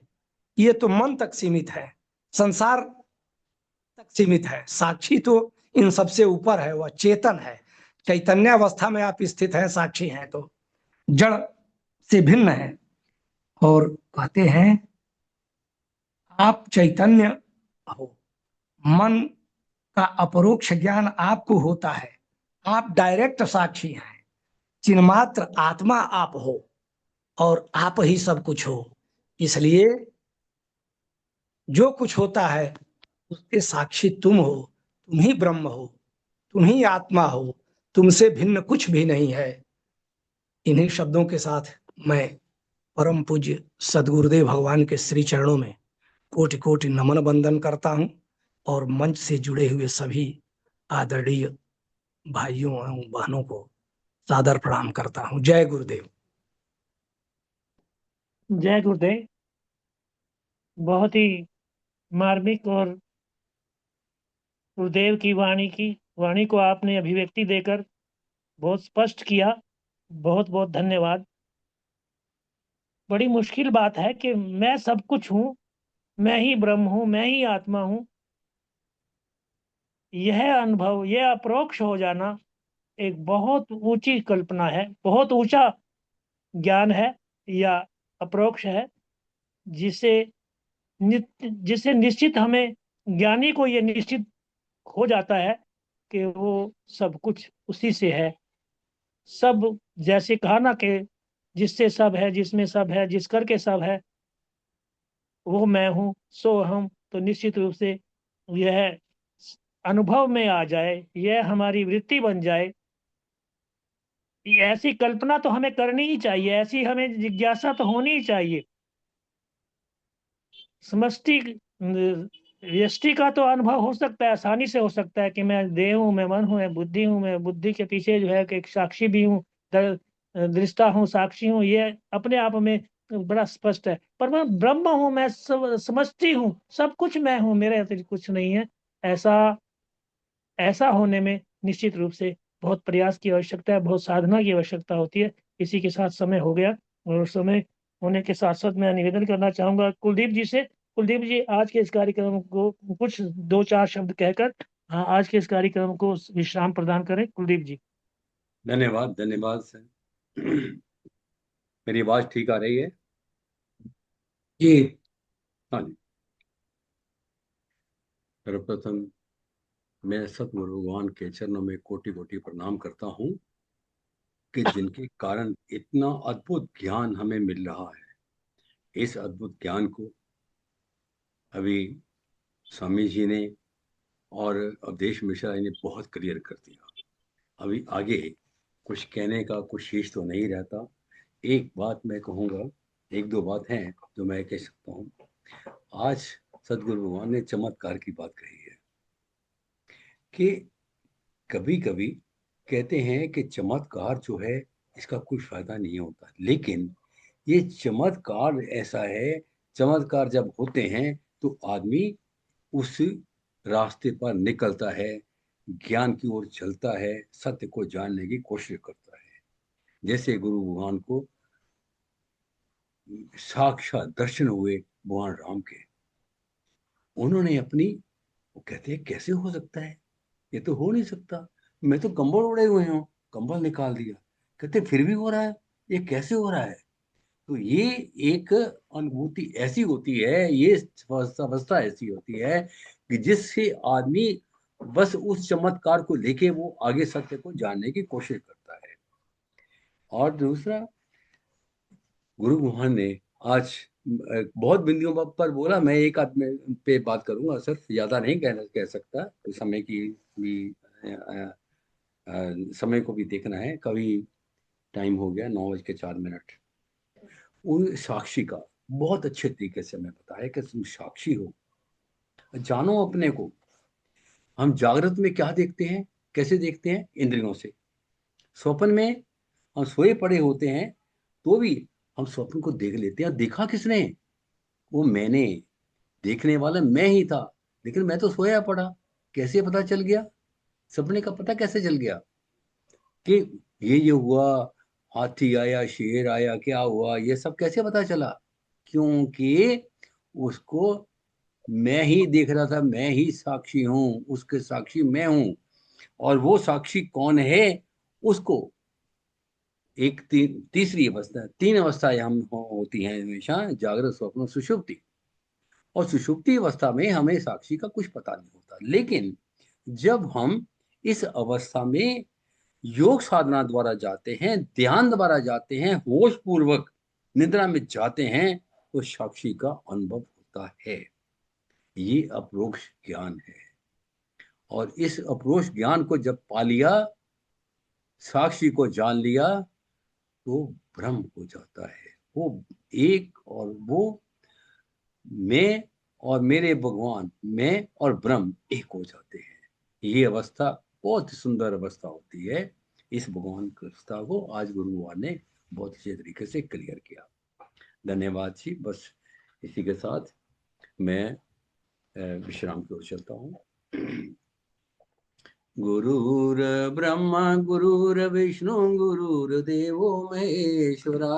ये तो मन तक सीमित है, संसार तक सीमित है। साक्षी तो इन सबसे ऊपर है, वह चेतन है। चैतन्य अवस्था में आप स्थित हैं, साक्षी हैं, तो जड़ से भिन्न है। और कहते हैं आप चैतन्य हो, मन का अपरोक्ष ज्ञान आपको होता है। आप डायरेक्ट साक्षी हैं। चिन्मात्र आत्मा आप हो और आप ही सब कुछ हो। इसलिए जो कुछ होता है उसके साक्षी तुम हो। तुम ही ब्रह्म हो, तुम ही आत्मा हो, तुमसे भिन्न कुछ भी नहीं है। इन्हीं शब्दों के साथ मैं परम पूज्य सदगुरुदेव भगवान के श्री चरणों में कोटि कोटि नमन बंदन करता हूं और मंच से जुड़े हुए सभी आदरणीय भाइयों एवं बहनों को सादर प्रणाम करता हूं। जय गुरुदेव। जय गुरुदेव। बहुत ही मार्मिक और गुरुदेव की वाणी को आपने अभिव्यक्ति देकर बहुत स्पष्ट किया। बहुत बहुत धन्यवाद। बड़ी मुश्किल बात है कि मैं सब कुछ हूँ, मैं ही ब्रह्म हूँ, मैं ही आत्मा हूँ। यह अनुभव, यह अपरोक्ष हो जाना एक बहुत ऊंची कल्पना है, बहुत ऊंचा ज्ञान है या अपरोक्ष है, जिसे जिसे निश्चित हमें, ज्ञानी को यह निश्चित हो जाता है कि वो सब कुछ उसी से है। सब, जैसे कहा ना कि जिससे सब है, जिसमें सब है, जिस करके सब है, वो मैं हूँ, सो हम। तो निश्चित रूप से यह अनुभव में आ जाए, यह हमारी वृत्ति बन जाए। ऐसी कल्पना तो हमें करनी ही चाहिए, ऐसी हमें जिज्ञासा तो होनी ही चाहिए। समष्टि व्यष्टि का तो अनुभव हो सकता है, आसानी से हो सकता है कि मैं देह हूँ, मैं मन हूँ, मैं बुद्धि हूँ, मैं बुद्धि के पीछे जो है कि एक साक्षी भी हूँ, दृष्टा हूँ, साक्षी हूँ। ये अपने आप में बड़ा स्पष्ट है। पर मैं ब्रह्म हूँ, मैं सब समष्टि हूँ, सब कुछ मैं हूँ, मेरे अतिरिक्त कुछ नहीं है। ऐसा होने में निश्चित रूप से बहुत प्रयास की आवश्यकता है, बहुत साधना की आवश्यकता होती है। इसी के साथ समय हो गया, और समय होने के साथ साथ मैं निवेदन करना चाहूंगा कुलदीप जी से। कुलदीप जी, आज के इस कार्यक्रम को कुछ 2-4 शब्द कहकर आज के इस कार्यक्रम को विश्राम प्रदान करें। कुलदीप जी। धन्यवाद, धन्यवाद सर। मेरी आवाज ठीक आ रही है? जी। हाँ जी। सर्वप्रथम मैं सतगुरु भगवान के चरणों में कोटि कोटि प्रणाम करता हूँ कि जिनके कारण इतना अद्भुत ज्ञान हमें मिल रहा है। इस अद्भुत ज्ञान को अभी स्वामी जी ने और अवधेश मिश्रा जी ने बहुत क्लियर कर दिया। अभी आगे कुछ कहने का कुछ शेष तो नहीं रहता। एक बात मैं कहूँगा, एक दो बात हैं जो मैं कह सकता हूँ। आज सदगुरु भगवान ने चमत्कार की बात कही है कि कभी कभी कहते हैं कि चमत्कार जो है इसका कोई फायदा नहीं होता, लेकिन ये चमत्कार ऐसा है, चमत्कार जब होते हैं तो आदमी उस रास्ते पर निकलता है, ज्ञान की ओर चलता है, सत्य को जानने की कोशिश करता है। जैसे गुरु भगवान को साक्षात दर्शन हुए भगवान राम के, उन्होंने अपनी, वो कहते हैं कैसे हो सकता है, ये तो हो नहीं सकता, मैं तो कंबल ओढ़े हुए हूँ, कंबल निकाल दिया, कहते फिर भी हो रहा है, ये कैसे हो रहा है। तो ये एक अनुभूति ऐसी होती है, ये अवस्था ऐसी होती है कि जिससे आदमी बस उस चमत्कार को लेके वो आगे सत्य को जानने की कोशिश करता है। और दूसरा, गुरु भगवान ने आज बहुत बिंदियों पर बोला, मैं एक आदमी पे बात करूंगा, सिर्फ ज्यादा नहीं कह सकता, तो समय की भी समय को भी देखना है। कभी टाइम हो गया 9:04। उन साक्षी का बहुत अच्छे तरीके से मैं बताया कि तुम साक्षी हो, जानो अपने को। हम जागृत में क्या देखते हैं, कैसे देखते हैं? इंद्रियों से। स्वप्न में हम सोए पड़े होते हैं तो भी हम स्वप्न को देख लेते हैं। देखा किसने? वो मैंने, देखने वाला मैं ही था, लेकिन मैं तो सोया पड़ा। कैसे पता चल गया? सपने का पता कैसे चल गया कि ये हुआ, हाथी आया, शेर आया, क्या हुआ, ये सब कैसे पता चला? क्योंकि उसको मैं ही देख रहा था, मैं ही साक्षी हूं, उसके साक्षी मैं हूं। और वो साक्षी कौन है? उसको एक तीसरी अवस्था, 3 अवस्थाएं हम होती हैं हमेशा, जागृत, स्वप्न, सुषुप्ति। और सुषुप्ति अवस्था में हमें साक्षी का कुछ पता नहीं होता, लेकिन जब हम इस अवस्था में योग साधना द्वारा जाते हैं, ध्यान द्वारा जाते हैं, होश पूर्वक निद्रा में जाते हैं, तो साक्षी का अनुभव होता है। ये अपरोक्ष ज्ञान है। और इस अपरोक्ष ज्ञान को जब पा लिया, साक्षी को जान लिया, तो ब्रह्म हो जाता है। वो एक, और वो मैं और मेरे भगवान, मैं और ब्रह्म एक हो जाते हैं। ये अवस्था बहुत सुंदर अवस्था होती है। इस भगवान की अवस्था को आज गुरु भगवान ने बहुत अच्छे तरीके से क्लियर किया। धन्यवाद जी। बस इसी के साथ मैं विश्राम की ओर चलता हूँ। गुरुर ब्रह्मा गुरुर्विष्णु गुरुर्देवो महेश्वरा,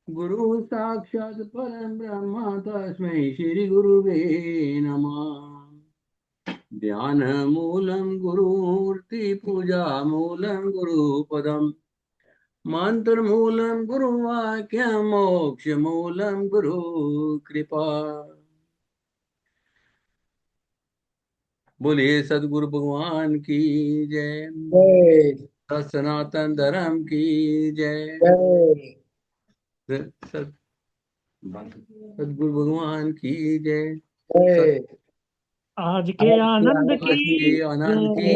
गुरु साक्षात् परम ब्रह्म तस्मै श्री गुरुवे नमः। ध्यान मूलम गुरुमूर्ति, पूजा मूलम गुरुपदम, मंत्र मूलम गुरुवाक्य, मोक्ष मूलम गुरु कृपा। बोलिए सदगुरु भगवान की जय। जय सनातन धर्म की जय। जय सदगुरु भगवान की जय। जय। आज के आनंद आज की के आनंद की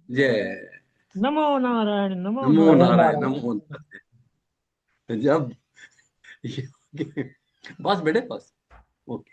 जय। जय। नमो नारायण, नमो नमो नारायण। नारायण, नमो नारायण। जब बस बेटे, बस ओके।